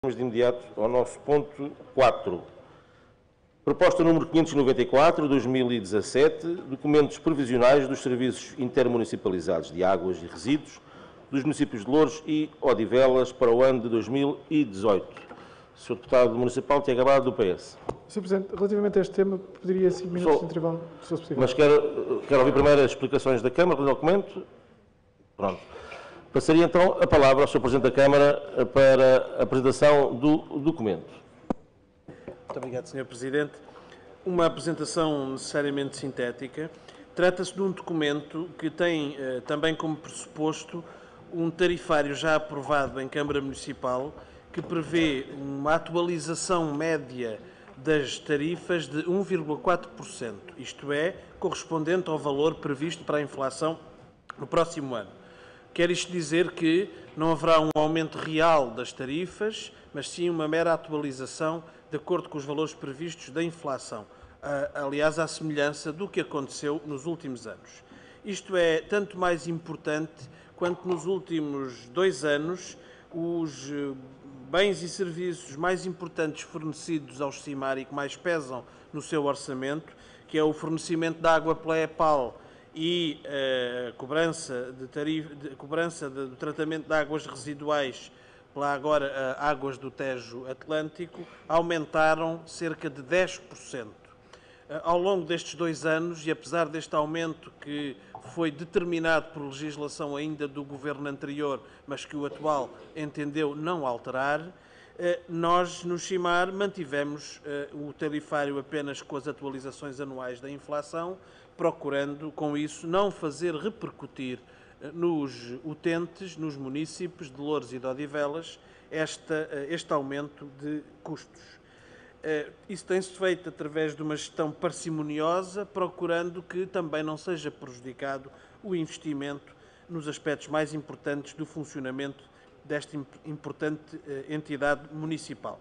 Vamos de imediato ao nosso ponto 4. Proposta número 594, 2017, documentos provisionais dos serviços intermunicipalizados de águas e resíduos dos municípios de Loures e Odivelas para o ano de 2018. Sr. Deputado Municipal Tiago Abado, do PS. Sr. Presidente, relativamente a este tema, pediria 5 minutos de intervalo, se fosse possível. Mas quero ouvir primeiro as explicações da Câmara do documento. Pronto. Passaria então a palavra ao Sr. Presidente da Câmara para a apresentação do documento. Muito obrigado, Sr. Presidente. Uma apresentação necessariamente sintética. Trata-se de um documento que tem também como pressuposto um tarifário já aprovado em Câmara Municipal que prevê uma atualização média das tarifas de 1,4%, isto é, correspondente ao valor previsto para a inflação no próximo ano. Quer isto dizer que não haverá um aumento real das tarifas, mas sim uma mera atualização de acordo com os valores previstos da inflação, aliás, à semelhança do que aconteceu nos últimos anos. Isto é tanto mais importante quanto nos últimos 2 anos os bens e serviços mais importantes fornecidos aos CIMAR e que mais pesam no seu orçamento, que é o fornecimento de água pela EPAL e a cobrança do tratamento de águas residuais pela agora águas do Tejo Atlântico, aumentaram cerca de 10%. Ao longo destes 2 anos, e apesar deste aumento que foi determinado por legislação ainda do governo anterior, mas que o atual entendeu não alterar, nós, no CIMAR, mantivemos o tarifário apenas com as atualizações anuais da inflação, procurando, com isso, não fazer repercutir nos utentes, nos municípios de Loures e de Odivelas, este aumento de custos. Isso tem-se feito através de uma gestão parcimoniosa, procurando que também não seja prejudicado o investimento nos aspectos mais importantes do funcionamento desta importante entidade municipal.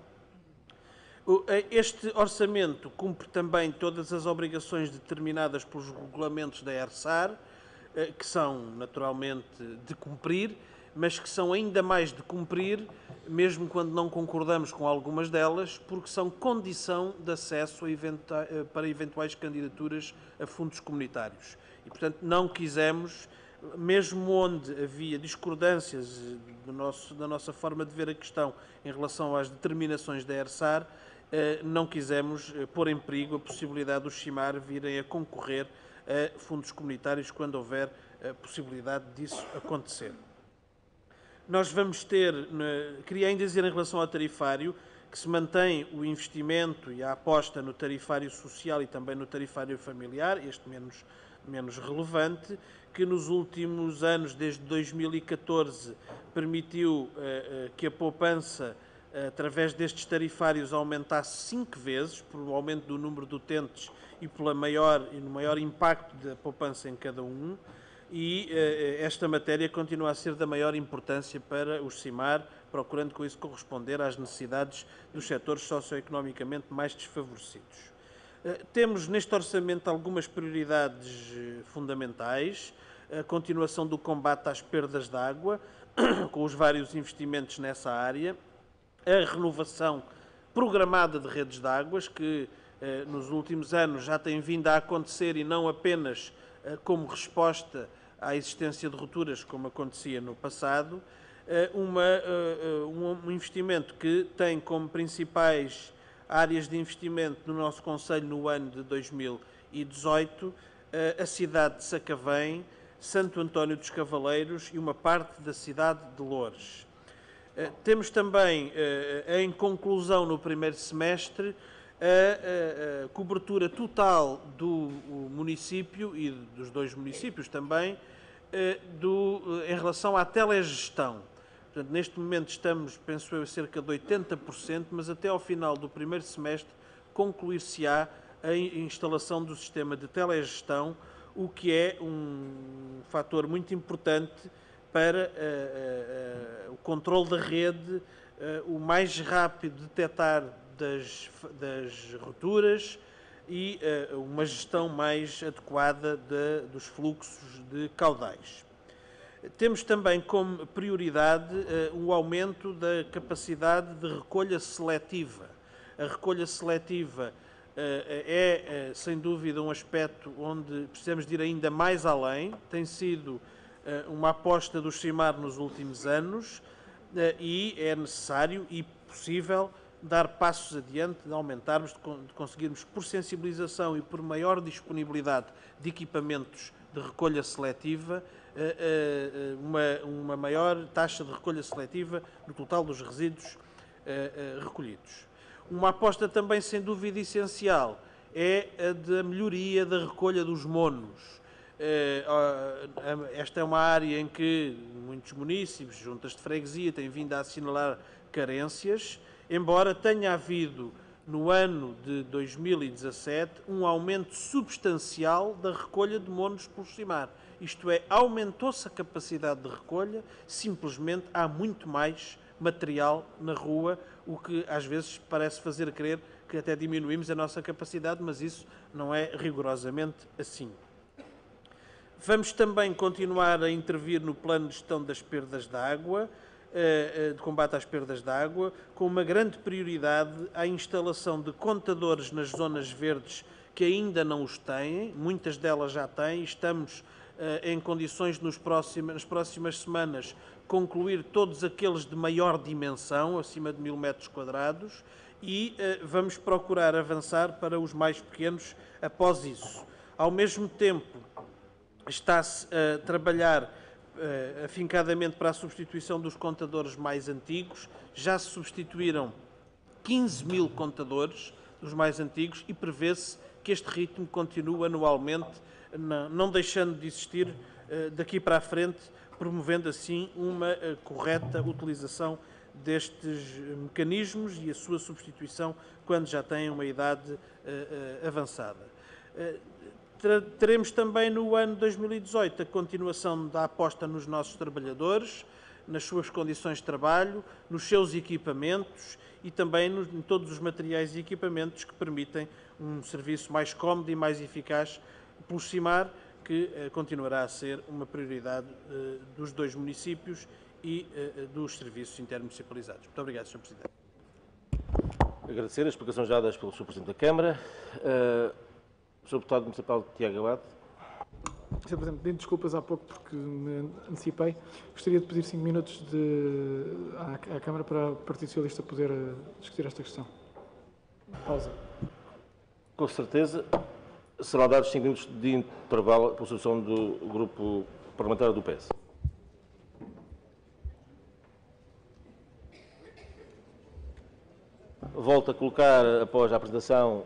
Este orçamento cumpre também todas as obrigações determinadas pelos regulamentos da ERSAR, que são naturalmente de cumprir, mas que são ainda mais de cumprir, mesmo quando não concordamos com algumas delas, porque são condição de acesso para eventuais candidaturas a fundos comunitários. E, portanto, não quisemos, mesmo onde havia discordâncias da nossa forma de ver a questão em relação às determinações da ERSAR, não quisemos pôr em perigo a possibilidade dos CIMAR virem a concorrer a fundos comunitários quando houver a possibilidade disso acontecer. Nós vamos ter, queria ainda dizer em relação ao tarifário, que se mantém o investimento e a aposta no tarifário social e também no tarifário familiar, este menos relevante, que nos últimos anos, desde 2014, permitiu que a poupança, através destes tarifários, aumentasse 5 vezes, por um aumento do número de utentes e no maior impacto da poupança em cada um. E esta matéria continua a ser da maior importância para os CIMAR, procurando com isso corresponder às necessidades dos setores socioeconomicamente mais desfavorecidos. Temos neste orçamento algumas prioridades fundamentais: a continuação do combate às perdas de água, com os vários investimentos nessa área, a renovação programada de redes de águas, que nos últimos anos já tem vindo a acontecer e não apenas como resposta à existência de rupturas, como acontecia no passado, um investimento que tem como principais áreas de investimento no nosso Conselho no ano de 2018 a cidade de Sacavém, Santo António dos Cavaleiros e uma parte da cidade de Loures. Temos também, em conclusão no primeiro semestre, a cobertura total do município e dos 2 municípios também, em relação à telegestão. Portanto, neste momento estamos, penso eu, cerca de 80%, mas até ao final do primeiro semestre concluir-se-á a instalação do sistema de telegestão, o que é um fator muito importante para o controle da rede, o mais rápido detectar das rupturas e uma gestão mais adequada dos fluxos de caudais. Temos também como prioridade o aumento da capacidade de recolha seletiva. A recolha seletiva é, sem dúvida, um aspecto onde precisamos de ir ainda mais além. Tem sido uma aposta do CIMAR nos últimos anos e é necessário e possível dar passos adiante, de aumentarmos, de conseguirmos, por sensibilização e por maior disponibilidade de equipamentos de recolha seletiva, uma maior taxa de recolha seletiva no total dos resíduos recolhidos. Uma aposta também, sem dúvida, essencial é a da melhoria da recolha dos monos. Esta é uma área em que muitos municípios, juntas de freguesia, têm vindo a assinalar carências, embora tenha havido, no ano de 2017, um aumento substancial da recolha de monos pelo CIMAR. Isto é, aumentou-se a capacidade de recolha, simplesmente há muito mais material na rua, o que às vezes parece fazer crer que até diminuímos a nossa capacidade, mas isso não é rigorosamente assim. Vamos também continuar a intervir no plano de gestão das perdas de água, de combate às perdas de água, com uma grande prioridade à instalação de contadores nas zonas verdes que ainda não os têm, muitas delas já têm, estamos em condições nas próximas semanas concluir todos aqueles de maior dimensão, acima de 1000 metros quadrados, e vamos procurar avançar para os mais pequenos após isso. Ao mesmo tempo, está-se a trabalhar afincadamente para a substituição dos contadores mais antigos. Já se substituíram 15.000 contadores dos mais antigos e prevê-se que este ritmo continue anualmente, não deixando de existir daqui para a frente, promovendo assim uma correta utilização destes mecanismos e a sua substituição quando já têm uma idade avançada. Teremos também no ano 2018 a continuação da aposta nos nossos trabalhadores, nas suas condições de trabalho, nos seus equipamentos e também em todos os materiais e equipamentos que permitem um serviço mais cómodo e mais eficaz pelo CIMAR, que continuará a ser uma prioridade dos dois municípios e dos serviços intermunicipalizados. Muito obrigado, Sr. Presidente. Agradecer as explicações dadas pelo Sr. Presidente da Câmara. Sr. Deputado Municipal Tiago Abad. Sr. Presidente, pedindo desculpas há pouco porque me antecipei. Gostaria de pedir 5 minutos à Câmara para o Partido Socialista poder discutir esta questão. Pausa. Com certeza. Serão dados 5 minutos de intervalo pela solução do Grupo Parlamentar do PS. Volto a colocar, após a apresentação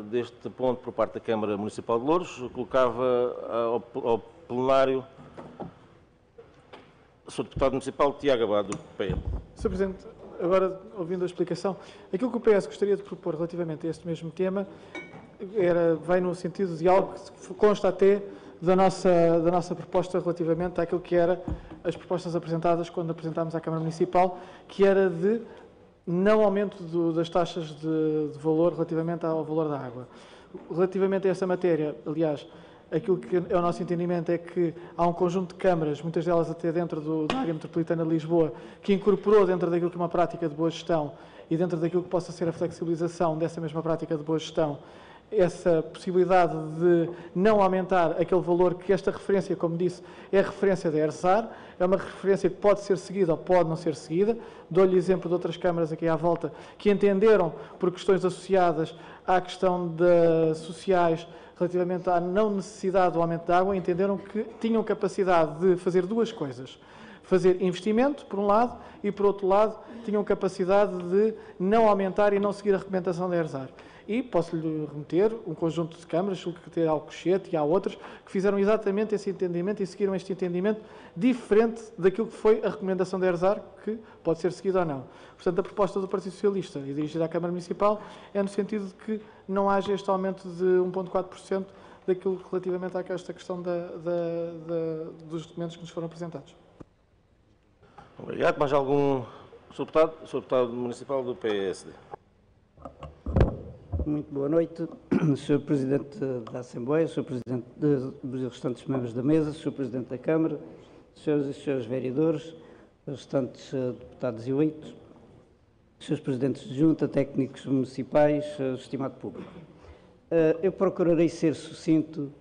deste ponto por parte da Câmara Municipal de Louros, colocava ao plenário o Sr. Deputado Municipal Tiago Abad, do PS. Sr. Presidente, agora ouvindo a explicação, aquilo que o PS gostaria de propor relativamente a este mesmo tema vai no sentido de algo que consta até da nossa proposta relativamente àquilo que eram as propostas apresentadas quando apresentámos à Câmara Municipal, que era de não aumento das taxas de valor relativamente ao valor da água. Relativamente a essa matéria, aliás, aquilo que é o nosso entendimento é que há um conjunto de câmaras, muitas delas até dentro da área metropolitana de Lisboa, que incorporou dentro daquilo que é uma prática de boa gestão e dentro daquilo que possa ser a flexibilização dessa mesma prática de boa gestão, essa possibilidade de não aumentar aquele valor que esta referência, como disse, é a referência da ERSAR, é uma referência que pode ser seguida ou pode não ser seguida. Dou-lhe exemplo de outras câmaras aqui à volta que entenderam, por questões associadas à questão sociais, relativamente à não necessidade do aumento da água, entenderam que tinham capacidade de fazer duas coisas. Fazer investimento, por um lado, e, por outro lado, tinham capacidade de não aumentar e não seguir a recomendação da ERSAR. E posso-lhe remeter um conjunto de câmaras, julgo que tem Alcochete e há outras, que fizeram exatamente esse entendimento e seguiram este entendimento diferente daquilo que foi a recomendação da ERSAR, que pode ser seguida ou não. Portanto, a proposta do Partido Socialista e dirigida à Câmara Municipal é no sentido de que não haja este aumento de 1,4% daquilo relativamente a esta questão dos documentos que nos foram apresentados. Obrigado. Mais algum Sr. Deputado Municipal do PSD? Muito boa noite, Sr. Presidente da Assembleia, Sr. Presidente dos restantes membros da mesa, Sr. Presidente da Câmara, senhoras e senhores vereadores, os restantes deputados eleitos, senhores presidentes de junta, técnicos municipais, estimado público. Eu procurarei ser sucinto.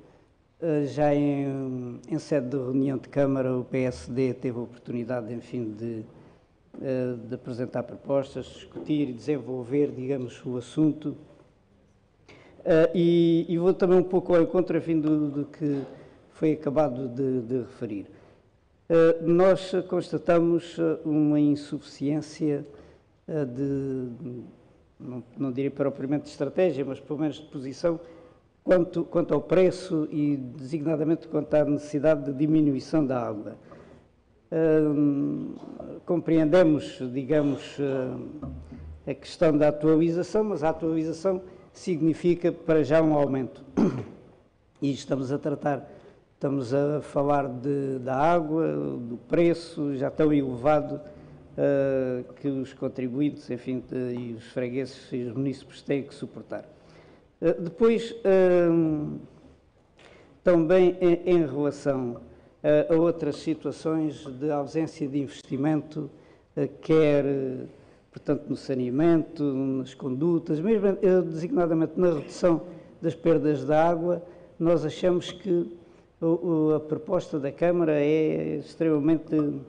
Já em sede de reunião de Câmara, o PSD teve a oportunidade, enfim, de apresentar propostas, discutir e desenvolver, digamos, o assunto. E vou também um pouco ao encontro, enfim, do que foi acabado de referir. Nós constatamos uma insuficiência não direi propriamente de estratégia, mas pelo menos de posição, quanto ao preço e, designadamente, quanto à necessidade de diminuição da água. Compreendemos, digamos, a questão da atualização, mas a atualização significa, para já, um aumento. E estamos a falar da água, do preço já tão elevado que os contribuintes, enfim, e os fregueses e os munícipes têm que suportar. Depois, também em relação a outras situações de ausência de investimento, quer, portanto, no saneamento, nas condutas, mesmo designadamente na redução das perdas de água, nós achamos que a proposta da Câmara é extremamente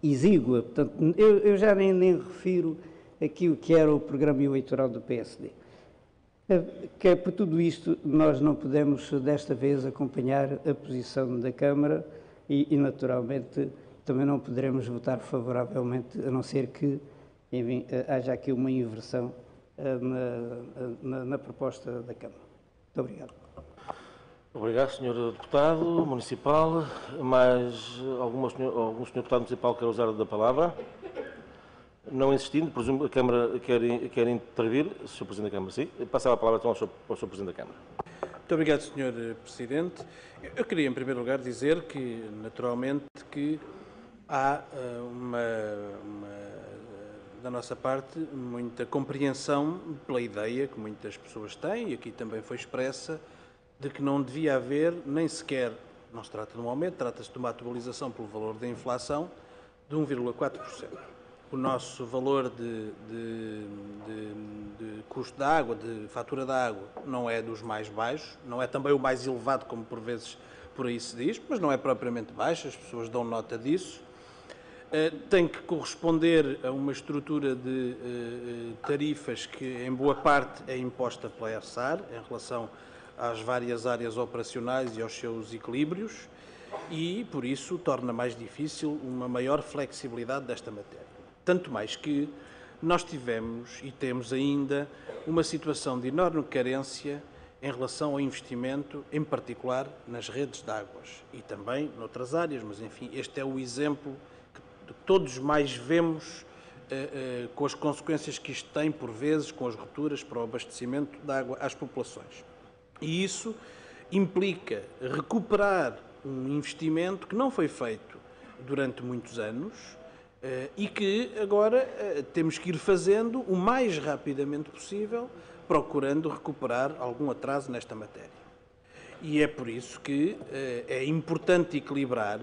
exígua. Portanto, eu já nem refiro aquilo que era o programa eleitoral do PSD. Que é por tudo isto nós não podemos desta vez acompanhar a posição da Câmara e naturalmente também não poderemos votar favoravelmente, a não ser que, enfim, haja aqui uma inversão na proposta da Câmara. Muito obrigado. Obrigado, Sr. Deputado Municipal. Mais algum Sr. Deputado Municipal quer usar da palavra? Não insistindo, presumo que a Câmara quer intervir. Sr. Presidente da Câmara, sim. Passava a palavra então ao Sr. Presidente da Câmara. Muito obrigado, Sr. Presidente. Eu queria, em primeiro lugar, dizer que, naturalmente, que há da nossa parte, muita compreensão pela ideia que muitas pessoas têm, e aqui também foi expressa, de que não devia haver nem sequer, não se trata de um aumento, trata-se de uma atualização pelo valor da inflação de 1,4%. O nosso valor de custo da água, de fatura da água, não é dos mais baixos, não é também o mais elevado, como por vezes por aí se diz, mas não é propriamente baixo, as pessoas dão nota disso. Tem que corresponder a uma estrutura de tarifas que, em boa parte, é imposta pela ERSAR, em relação às várias áreas operacionais e aos seus equilíbrios, e, por isso, torna mais difícil uma maior flexibilidade desta matéria. Tanto mais que nós tivemos e temos ainda uma situação de enorme carência em relação ao investimento, em particular nas redes de águas e também noutras áreas, mas enfim, este é o exemplo que todos mais vemos com as consequências que isto tem, por vezes, com as rupturas para o abastecimento de água às populações. E isso implica recuperar um investimento que não foi feito durante muitos anos e que agora temos que ir fazendo o mais rapidamente possível, procurando recuperar algum atraso nesta matéria. E é por isso que é importante equilibrar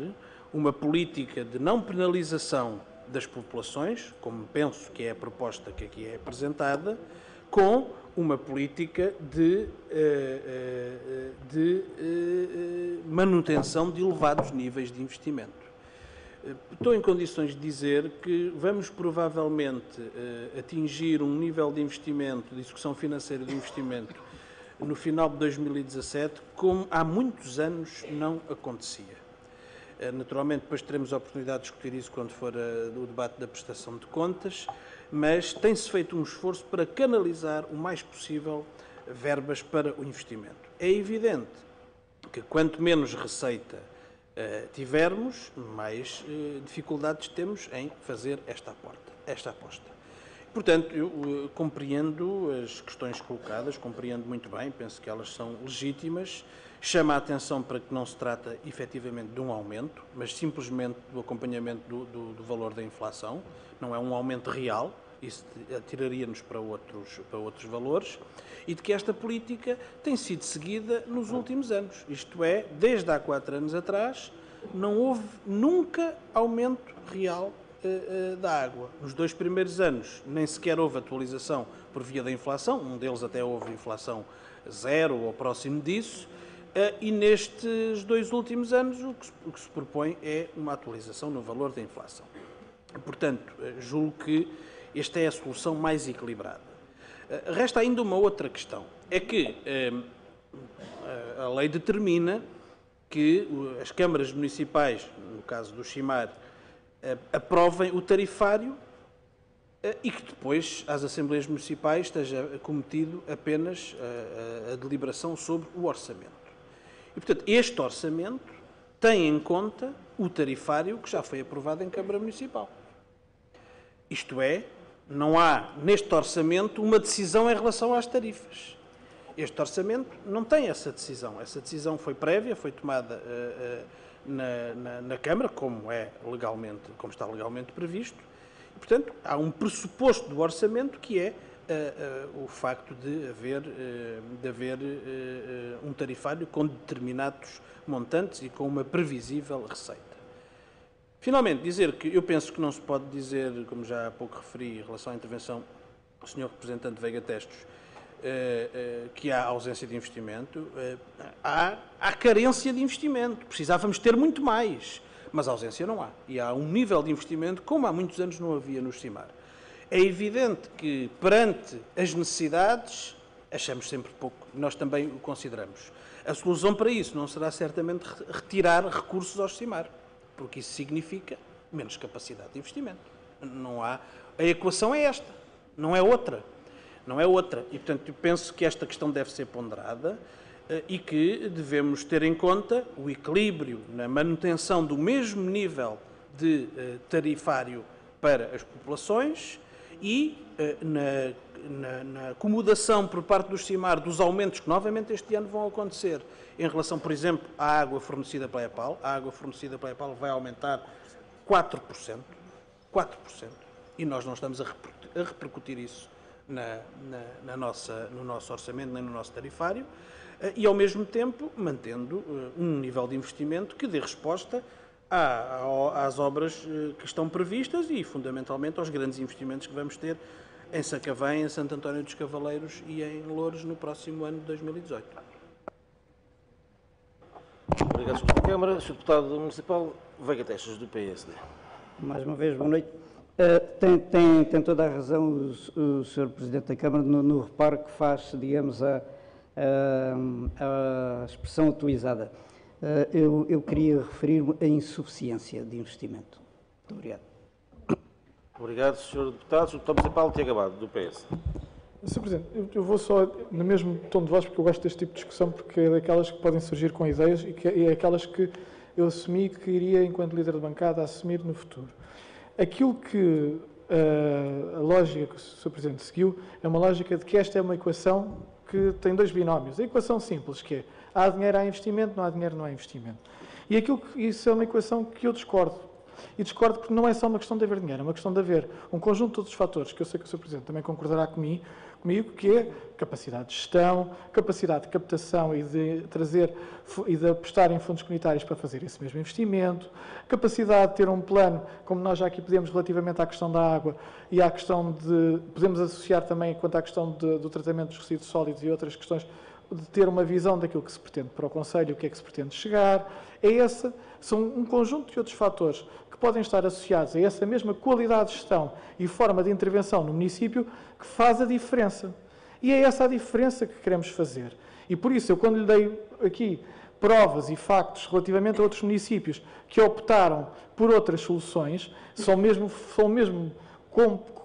uma política de não penalização das populações, como penso que é a proposta que aqui é apresentada, com uma política de manutenção de elevados níveis de investimento. Estou em condições de dizer que vamos provavelmente atingir um nível de investimento, de execução financeira de investimento, no final de 2017, como há muitos anos não acontecia. Naturalmente, depois teremos a oportunidade de discutir isso quando for o debate da prestação de contas, mas tem-se feito um esforço para canalizar o mais possível verbas para o investimento. É evidente que quanto menos receita tivermos, mais dificuldades temos em fazer esta aposta. Portanto, eu compreendo as questões colocadas, compreendo muito bem, penso que elas são legítimas, chama a atenção para que não se trata efetivamente de um aumento, mas simplesmente do acompanhamento do valor da inflação, não é um aumento real, isso atiraria-nos para outros valores, e de que esta política tem sido seguida nos últimos anos. Isto é, desde há 4 anos atrás, não houve nunca aumento real da água. Nos 2 primeiros anos nem sequer houve atualização por via da inflação, um deles até houve inflação zero ou próximo disso, e nestes 2 últimos anos o que se propõe é uma atualização no valor da inflação. Portanto, julgo que esta é a solução mais equilibrada. Resta ainda uma outra questão, é que a lei determina que as câmaras municipais, no caso do Chimar, aprovem o tarifário e que depois às Assembleias Municipais esteja cometido apenas a deliberação sobre o orçamento. E, portanto, este orçamento tem em conta o tarifário que já foi aprovado em Câmara Municipal. Isto é, não há neste orçamento uma decisão em relação às tarifas. Este orçamento não tem essa decisão. Essa decisão foi prévia, foi tomada na Câmara, como está legalmente previsto. E, portanto, há um pressuposto do orçamento que é o facto de haver um tarifário com determinados montantes e com uma previsível receita. Finalmente, dizer que eu penso que não se pode dizer, como já há pouco referi em relação à intervenção do Sr. Representante Veiga Testos, que há ausência de investimento. Há carência de investimento. Precisávamos ter muito mais, mas ausência não há. E há um nível de investimento como há muitos anos não havia no Cimar. É evidente que, perante as necessidades, achamos sempre pouco. Nós também o consideramos. A solução para isso não será certamente retirar recursos ao Cimar, porque isso significa menos capacidade de investimento. Não há. A equação é esta, não é outra. Não é outra. E, portanto, eu penso que esta questão deve ser ponderada e que devemos ter em conta o equilíbrio na manutenção do mesmo nível de tarifário para as populações e na acomodação por parte do Cimar dos aumentos que novamente este ano vão acontecer em relação, por exemplo, à água fornecida pela EPAL. A água fornecida pela EPAL vai aumentar 4%. 4%. E nós não estamos a repercutir isso no nosso orçamento, nem no nosso tarifário, e ao mesmo tempo mantendo um nível de investimento que dê resposta às obras que estão previstas e fundamentalmente aos grandes investimentos que vamos ter em Sacavém, em Santo António dos Cavaleiros e em Loures no próximo ano de 2018. Obrigado, Sr. da Câmara. Sr. Deputado Municipal Veiga Testos, do PSD. Mais uma vez, boa noite. Tem toda a razão o Sr. Presidente da Câmara no reparo que faz, digamos, a expressão utilizada. Eu queria referir-me à insuficiência de investimento. Muito obrigado. Obrigado, Sr. Deputado. Sr. Deputado Municipal Tiago Abado, do PS. Sr. Presidente, eu vou só no mesmo tom de voz, porque eu gosto deste tipo de discussão, porque é daquelas que podem surgir com ideias e é aquelas que eu assumi que iria, enquanto líder de bancada, assumir no futuro. Aquilo que a lógica que o Sr. Presidente seguiu é uma lógica de que esta é uma equação que tem 2 binómios. A equação simples, que é há dinheiro, há investimento, não há dinheiro, não há investimento. E isso é uma equação que eu discordo. E discordo porque não é só uma questão de haver dinheiro, é uma questão de haver um conjunto de todos os fatores, que eu sei que o Sr. Presidente também concordará comigo, que é capacidade de gestão, capacidade de captação e de trazer e de apostar em fundos comunitários para fazer esse mesmo investimento, capacidade de ter um plano, como nós já aqui podemos relativamente à questão da água e à questão de, podemos associar também quanto à questão do tratamento dos resíduos sólidos e outras questões, de ter uma visão daquilo que se pretende para o Conselho e o que é que se pretende chegar. São um conjunto de outros fatores que podem estar associados a essa mesma qualidade de gestão e forma de intervenção no município que faz a diferença. E é essa a diferença que queremos fazer. E por isso, eu quando lhe dei aqui provas e factos relativamente a outros municípios que optaram por outras soluções,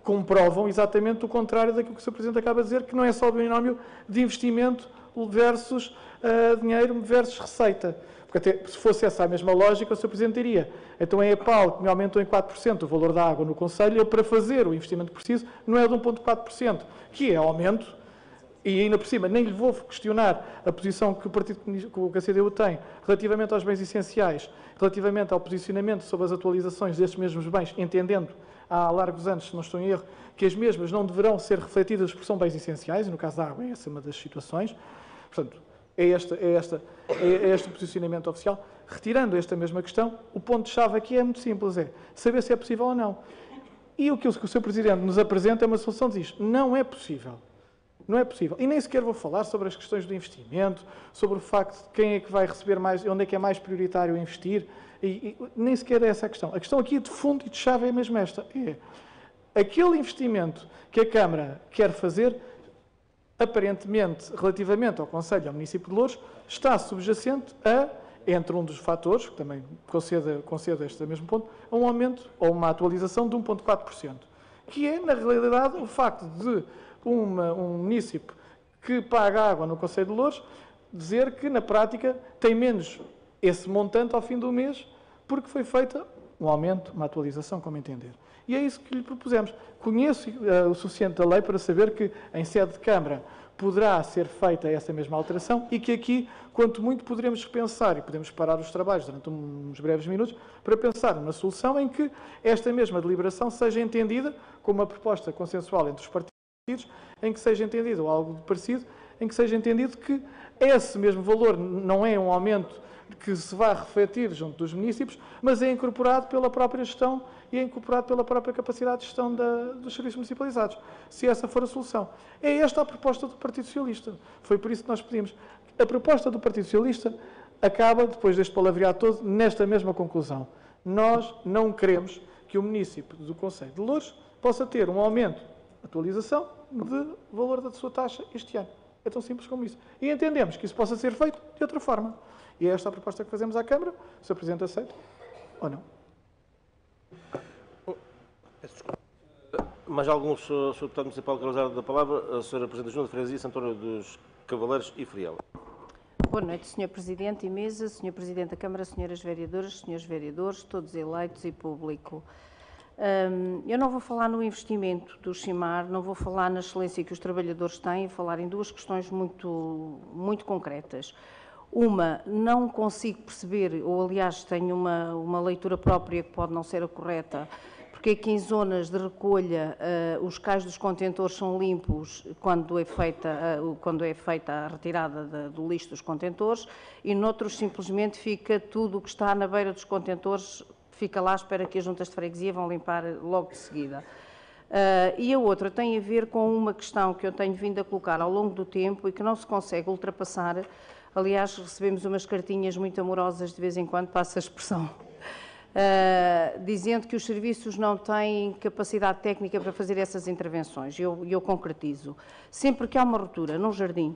comprovam exatamente o contrário daquilo que o Sr. Presidente acaba de dizer, que não é só o binómio de investimento versus dinheiro versus receita. Porque até se fosse essa a mesma lógica, o Sr. Presidente diria, então é a EPAL que me aumentou em 4% o valor da água no Conselho, eu para fazer o investimento preciso não é de 1,4%, que é aumento, e ainda por cima nem lhe vou questionar a posição que a CDU tem relativamente aos bens essenciais, relativamente ao posicionamento sobre as atualizações destes mesmos bens, entendendo há largos anos, se não estou em erro, que as mesmas não deverão ser refletidas porque são bens essenciais, e no caso da água é essa uma das situações. Portanto, é este o posicionamento oficial. retirando esta mesma questão, o ponto-chave aqui é muito simples, é saber se é possível ou não. E o que o Sr. Presidente nos apresenta é uma solução de diz, não é possível. Não é possível. E nem sequer vou falar sobre as questões do investimento, sobre o facto de quem é que vai receber mais, onde é que é mais prioritário investir, nem sequer é essa a questão. A questão aqui de fundo e de chave é mesmo esta. É aquele investimento que a Câmara quer fazer, aparentemente, relativamente ao Conselho e ao município de Louros, está subjacente a, entre um dos fatores, que também concedo este mesmo ponto, a um aumento ou uma atualização de 1,4%, que é, na realidade, o facto de um município que paga água no Conselho de Louros dizer que, na prática, tem menos esse montante ao fim do mês, porque foi feita um aumento, uma atualização, como entender. E é isso que lhe propusemos. Conheço o suficiente da lei para saber que, em sede de Câmara, poderá ser feita essa mesma alteração e que aqui, quanto muito, poderemos repensar e podemos parar os trabalhos durante uns breves minutos para pensar numa solução em que esta mesma deliberação seja entendida como uma proposta consensual entre os partidos, em que seja entendido, ou algo parecido, em que seja entendido que esse mesmo valor não é um aumento que se vai refletir junto dos municípios, mas é incorporado pela própria gestão e é incorporado pela própria capacidade de gestão dos serviços municipalizados, se essa for a solução. É esta a proposta do Partido Socialista. Foi por isso que nós pedimos. A proposta do Partido Socialista acaba, depois deste palavreado todo, nesta mesma conclusão. Nós não queremos que o município do Conselho de Louros possa ter um aumento, atualização, de valor da sua taxa este ano. É tão simples como isso. E entendemos que isso possa ser feito de outra forma. E é esta a proposta que fazemos à Câmara. O Sr. Presidente aceita ou não? Mais algum Sr. Deputado Municipal que quer usar da palavra? A Sra. Presidente da Junta de Freguesia, Santo dos Cavaleiros e Friela. Boa noite, Sr. Presidente e Mesa, Sr. Presidente da Câmara, Sras. Vereadoras, Srs. Vereadores, todos eleitos e público. Eu não vou falar no investimento do Chimar, não vou falar na excelência que os trabalhadores têm, vou falar em duas questões muito concretas. Uma, não consigo perceber, ou aliás tenho uma leitura própria que pode não ser a correta, porque é que em zonas de recolha os cais dos contentores são limpos quando é feita a retirada do lixo dos contentores e noutros simplesmente fica tudo o que está na beira dos contentores, fica lá à espera que as juntas de freguesia vão limpar logo de seguida. E a outra tem a ver com uma questão que eu tenho vindo a colocar ao longo do tempo e que não se consegue ultrapassar. Aliás, recebemos umas cartinhas muito amorosas de vez em quando, passa a expressão, dizendo que os serviços não têm capacidade técnica para fazer essas intervenções. Eu concretizo. Sempre que há uma ruptura num jardim,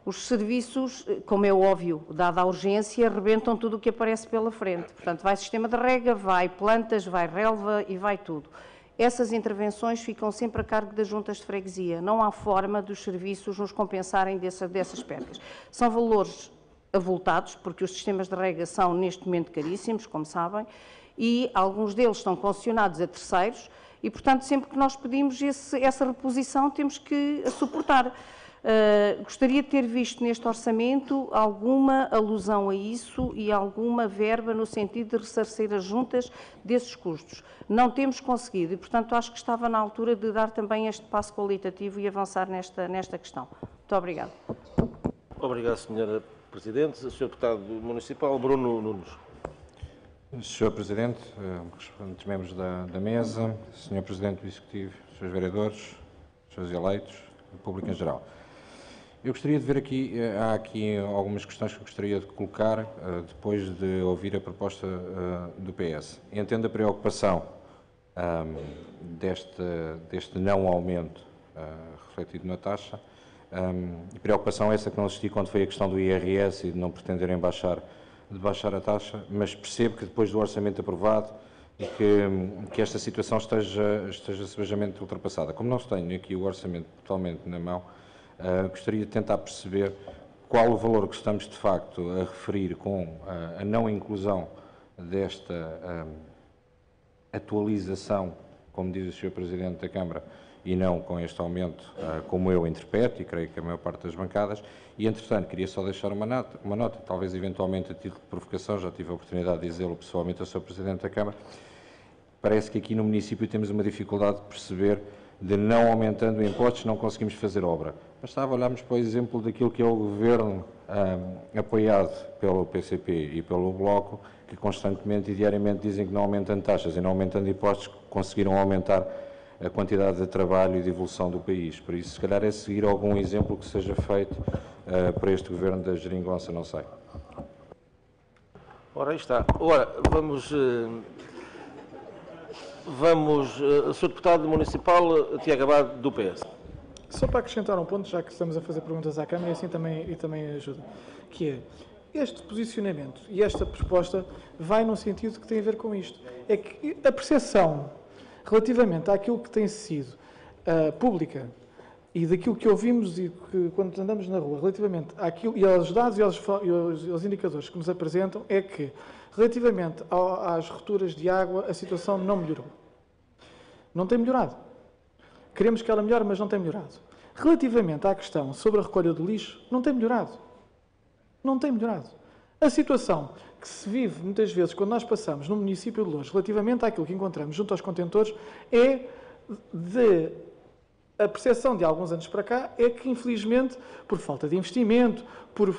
os serviços, como é óbvio, dada a urgência, arrebentam tudo o que aparece pela frente. Portanto, vai sistema de rega, vai plantas, vai relva e vai tudo. Essas intervenções ficam sempre a cargo das juntas de freguesia. Não há forma dos serviços nos compensarem dessas perdas. São valores avultados, porque os sistemas de rega são, neste momento, caríssimos, como sabem, e alguns deles estão concessionados a terceiros e, portanto, sempre que nós pedimos essa reposição, temos que a suportar. Gostaria de ter visto neste orçamento alguma alusão a isso e alguma verba no sentido de ressarcir as juntas desses custos. Não temos conseguido e, portanto, acho que estava na altura de dar também este passo qualitativo e avançar nesta questão. Muito obrigada. Obrigado, Sra. Presidente. Sr. Deputado Municipal, Bruno Nunes. Sr. Presidente, restantes membros da Mesa, Sr. Presidente do Executivo, Srs. Vereadores, Srs. Eleitos, público em geral. Eu gostaria de ver há aqui algumas questões que eu gostaria de colocar depois de ouvir a proposta do PS. Entendo a preocupação deste não aumento refletido na taxa, e preocupação essa que não existia quando foi a questão do IRS e de não pretenderem baixar a taxa, mas percebo que depois do orçamento aprovado e que esta situação esteja sebejamente ultrapassada. Como não tenho aqui o orçamento totalmente na mão, gostaria de tentar perceber qual o valor que estamos, de facto, a referir com a não inclusão desta atualização, como diz o Sr. Presidente da Câmara, e não com este aumento, como eu interpreto, e creio que a maior parte das bancadas. E, entretanto, queria só deixar uma nota, talvez eventualmente a título de provocação, já tive a oportunidade de dizê-lo pessoalmente ao Sr. Presidente da Câmara. Parece que aqui no município temos uma dificuldade de perceber de não aumentando impostos não conseguimos fazer obra. Bastava olharmos para o exemplo daquilo que é o Governo apoiado pelo PCP e pelo Bloco, que constantemente e diariamente dizem que não aumentando taxas e não aumentando impostos conseguiram aumentar a quantidade de trabalho e de evolução do país. Por isso, se calhar é seguir algum exemplo que seja feito para este Governo da Geringonça, não sei. Ora, aí está. Ora, vamos... Sr. Deputado Municipal, Tiago Abado, do PS. Só para acrescentar um ponto, já que estamos a fazer perguntas à Câmara, e assim também ajuda, que é, este posicionamento e esta proposta vai num sentido que tem a ver com isto. É que a percepção relativamente àquilo que tem sido pública e daquilo que ouvimos e que, quando andamos na rua, relativamente àquilo, e aos dados e aos indicadores que nos apresentam, é que, relativamente às rupturas de água, a situação não melhorou. Não tem melhorado. Queremos que ela melhore, mas não tem melhorado. Relativamente à questão sobre a recolha do lixo, não tem melhorado. Não tem melhorado. A situação que se vive muitas vezes quando nós passamos no município de Loures, relativamente àquilo que encontramos junto aos contentores, é de a percepção de alguns anos para cá é que, infelizmente, por falta de investimento, por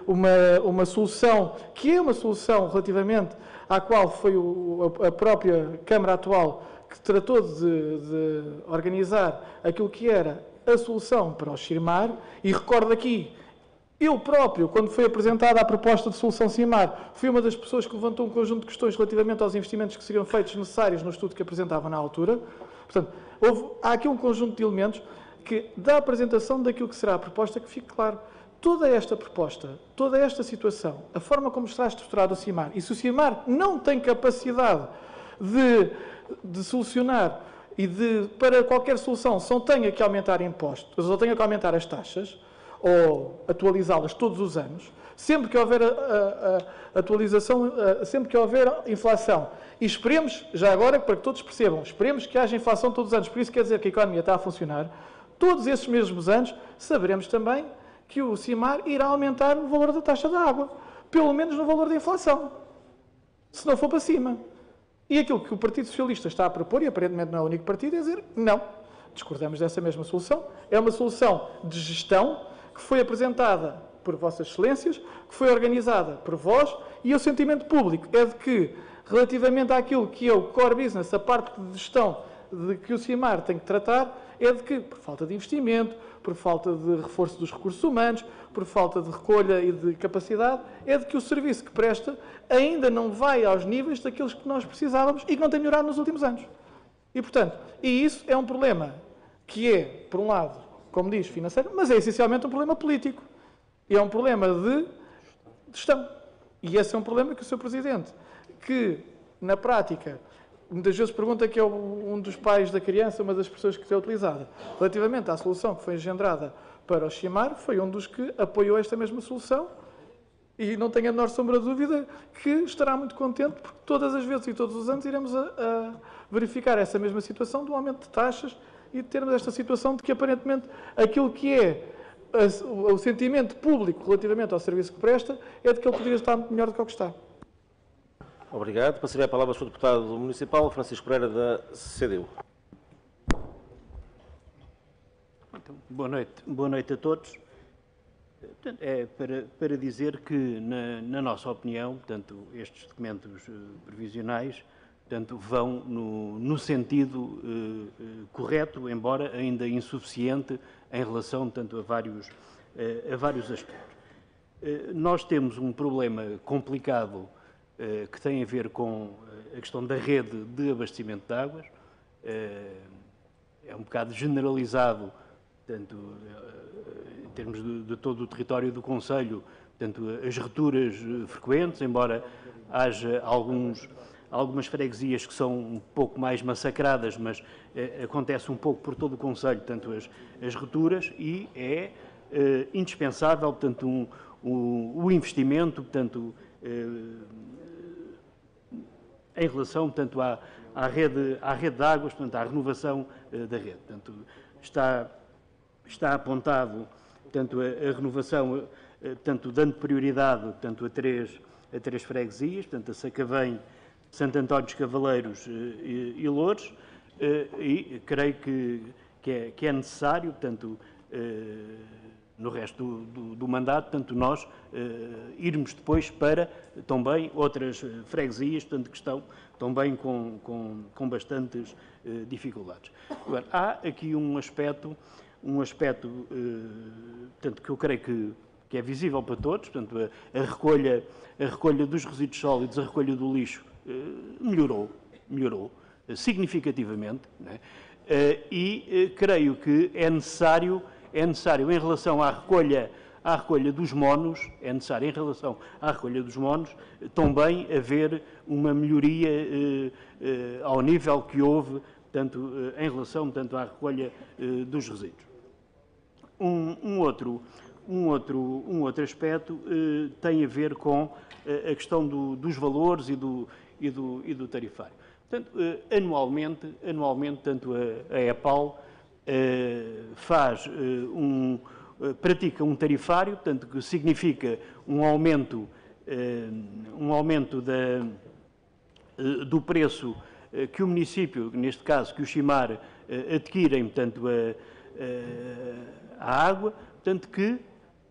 uma solução, que é uma solução relativamente à qual foi a própria Câmara atual que tratou de organizar aquilo que era a solução para o CIMAR, e recordo aqui, eu próprio, quando foi apresentada a proposta de solução CIMAR, fui uma das pessoas que levantou um conjunto de questões relativamente aos investimentos que seriam feitos necessários no estudo que apresentava na altura. Portanto, há aqui um conjunto de elementos que, da apresentação daquilo que será a proposta, que fique claro. Toda esta proposta, toda esta situação, a forma como está estruturado o CIMAR, e se o CIMAR não tem capacidade de solucionar e para qualquer solução só tenha que aumentar impostos, ou tenha que aumentar as taxas, ou atualizá-las todos os anos, sempre que houver atualização, sempre que houver inflação, e esperemos, já agora, para que todos percebam, esperemos que haja inflação todos os anos, por isso quer dizer que a economia está a funcionar, todos esses mesmos anos, saberemos também que o CIMAR irá aumentar o valor da taxa da água, pelo menos no valor da inflação, se não for para cima. E aquilo que o Partido Socialista está a propor, e aparentemente não é o único partido, é dizer, não, discordamos dessa mesma solução, é uma solução de gestão que foi apresentada por Vossas Excelências, que foi organizada por vós, e o sentimento público é de que, relativamente àquilo que é o core business, a parte de gestão de que o CIMAR tem que tratar, é de que, por falta de investimento, por falta de reforço dos recursos humanos, por falta de recolha e de capacidade, é de que o serviço que presta ainda não vai aos níveis daqueles que nós precisávamos e que não tem melhorado nos últimos anos. E, portanto, isso é um problema que é, por um lado, como diz, financeiro, mas é essencialmente um problema político. E é um problema de gestão. E esse é um problema que o Sr. Presidente, que, na prática, muitas vezes pergunta que é um dos pais da criança, uma das expressões que é utilizada. Relativamente à solução que foi engendrada para o CIMAR, foi um dos que apoiou esta mesma solução e não tenho a menor sombra de dúvida que estará muito contente porque todas as vezes e todos os anos iremos a verificar essa mesma situação do aumento de taxas e de termos esta situação de que aparentemente aquilo que é o sentimento público relativamente ao serviço que presta é de que ele poderia estar muito melhor do que o que está. Obrigado. Passaria a palavra ao Sr. Deputado Municipal, Francisco Pereira, da CDU. Então, boa noite a todos. É para dizer que, na nossa opinião, portanto, estes documentos previsionais portanto, vão no sentido correto, embora ainda insuficiente em relação portanto, a vários aspectos. Nós temos um problema complicado que tem a ver com a questão da rede de abastecimento de águas. É um bocado generalizado, portanto, em termos de todo o território do Conselho, portanto, as rupturas frequentes, embora haja algumas freguesias que são um pouco mais massacradas, mas acontece um pouco por todo o Conselho, portanto, as rupturas, e é indispensável, portanto, o investimento, portanto, em relação, portanto, à rede de águas, portanto, à renovação da rede. Portanto, está apontado, portanto, a renovação, portanto, dando prioridade, portanto, a três freguesias, portanto, a Sacavém, Santo António dos Cavaleiros e Loures, e creio que é necessário, portanto, no resto do mandato, portanto, nós irmos depois para também outras freguesias, portanto, que estão também com bastantes dificuldades. Agora, há aqui um aspecto portanto, que eu creio que é visível para todos, portanto, a recolha dos resíduos sólidos, a recolha do lixo melhorou significativamente, não é? E creio que é necessário em relação à recolha dos monos, também haver uma melhoria ao nível que houve, portanto, em relação, portanto, à recolha dos resíduos. Um outro aspecto tem a ver com a questão dos valores e do tarifário. Portanto, anualmente, tanto a EPAL pratica um tarifário, portanto, que significa um aumento do preço que o município, neste caso, que o Chimar adquirem, portanto, a água, portanto, que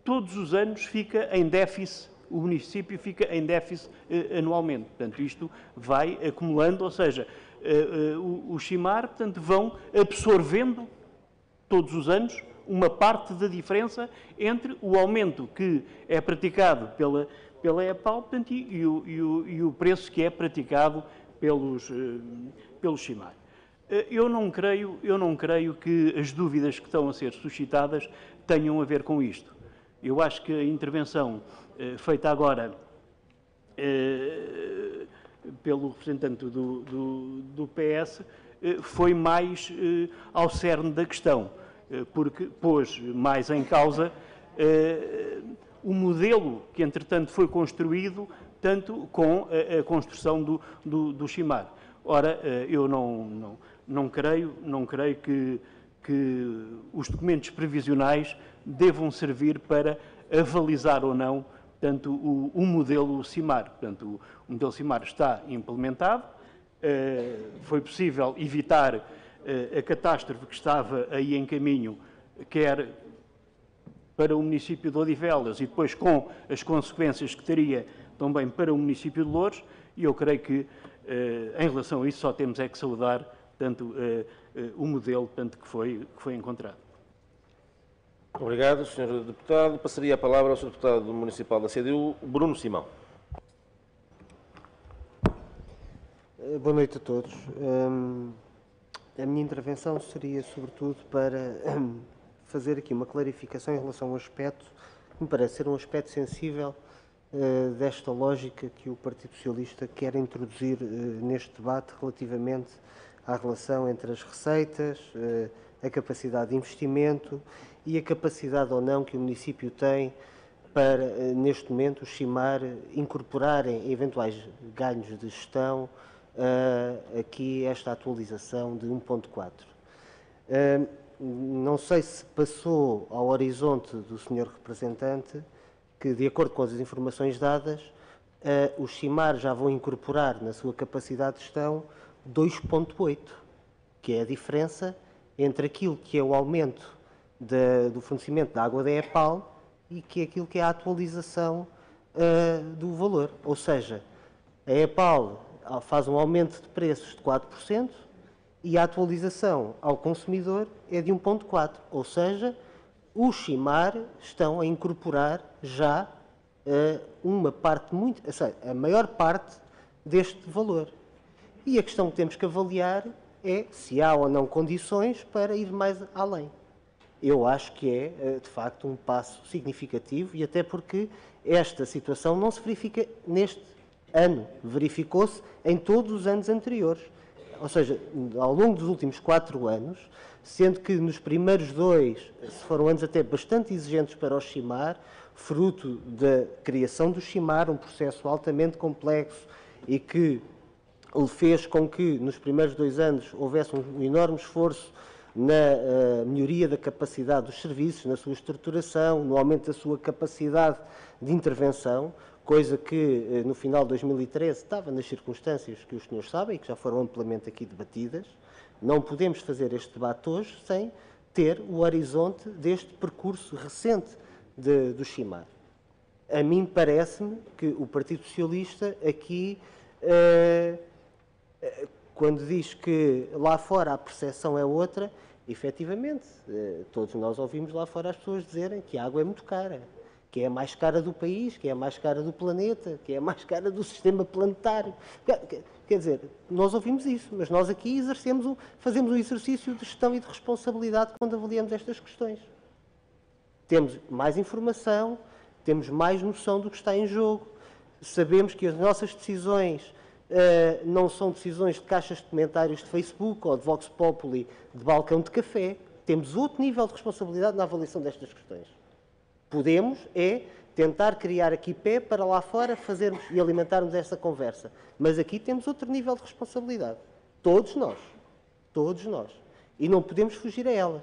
todos os anos fica em déficit, o município fica em déficit anualmente. Portanto, isto vai acumulando, ou seja, o Chimar, portanto, vão absorvendo todos os anos uma parte da diferença entre o aumento que é praticado pela EPAL, portanto, e o preço que é praticado pelos Chimar. Eu não creio que as dúvidas que estão a ser suscitadas tenham a ver com isto. Eu acho que a intervenção feita agora pelo representante do PS foi mais ao cerne da questão, porque pôs mais em causa o modelo que, entretanto, foi construído, tanto com a construção do Chimar. Ora, eu não creio que os documentos previsionais devam servir para avalizar ou não, portanto, o modelo CIMAR. Portanto, o modelo CIMAR está implementado, foi possível evitar a catástrofe que estava aí em caminho, quer para o município de Odivelas e depois com as consequências que teria também para o município de Loures, e eu creio que, em relação a isso, só temos é que saudar, portanto, o modelo, portanto, que foi encontrado. Obrigado, Sr. Deputado. Passaria a palavra ao Sr. Deputado Municipal da CDU, Bruno Simão. Boa noite a todos. A minha intervenção seria, sobretudo, para fazer aqui uma clarificação em relação a um aspecto que me parece ser um aspecto sensível desta lógica que o Partido Socialista quer introduzir neste debate relativamente à relação entre as receitas, a capacidade de investimento e a capacidade ou não que o município tem para, neste momento, o Chimar incorporarem eventuais ganhos de gestão aqui esta atualização de 1.4. Não sei se passou ao horizonte do Sr. representante que, de acordo com as informações dadas, os Chimar já vão incorporar na sua capacidade de gestão 2.8, que é a diferença entre aquilo que é o aumento do fornecimento da água da EPAL e que é aquilo que é a atualização do valor. Ou seja, a EPAL faz um aumento de preços de 4% e a atualização ao consumidor é de 1.4%. Ou seja, os Chimar estão a incorporar já uma parte a maior parte deste valor. E a questão que temos que avaliar é se há ou não condições para ir mais além. Eu acho que é, de facto, um passo significativo e até porque esta situação não se verifica neste ano, verificou-se em todos os anos anteriores. Ou seja, ao longo dos últimos 4 anos, sendo que nos primeiros 2 foram anos até bastante exigentes para o Chimar, fruto da criação do Chimar, um processo altamente complexo e que fez com que nos primeiros 2 anos houvesse um enorme esforço na melhoria da capacidade dos serviços, na sua estruturação, no aumento da sua capacidade de intervenção, coisa que no final de 2013 estava nas circunstâncias que os senhores sabem e que já foram amplamente aqui debatidas. Não podemos fazer este debate hoje sem ter o horizonte deste percurso recente do Chimar. A mim parece-me que o Partido Socialista aqui, quando diz que lá fora a percepção é outra, efetivamente, todos nós ouvimos lá fora as pessoas dizerem que a água é muito cara, que é a mais cara do país, que é a mais cara do planeta, que é a mais cara do sistema planetário. Quer dizer, nós ouvimos isso, mas nós aqui fazemos um exercício de gestão e de responsabilidade quando avaliamos estas questões. Temos mais informação, temos mais noção do que está em jogo, sabemos que as nossas decisões não são decisões de caixas de comentários de Facebook ou de Vox Populi de balcão de café. Temos outro nível de responsabilidade na avaliação destas questões. Podemos tentar criar aqui pé para lá fora fazermos e alimentarmos essa conversa. Mas aqui temos outro nível de responsabilidade. Todos nós. Todos nós. E não podemos fugir a elas.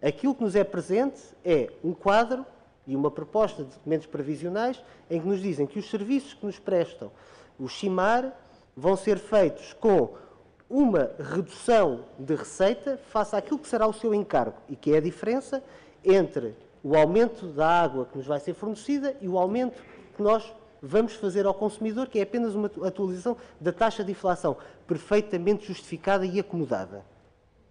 Aquilo que nos é presente é um quadro e uma proposta de documentos previsionais em que nos dizem que os serviços que nos prestam o Chimar vão ser feitos com uma redução de receita face àquilo que será o seu encargo e que é a diferença entre o aumento da água que nos vai ser fornecida e o aumento que nós vamos fazer ao consumidor, que é apenas uma atualização da taxa de inflação perfeitamente justificada e acomodada.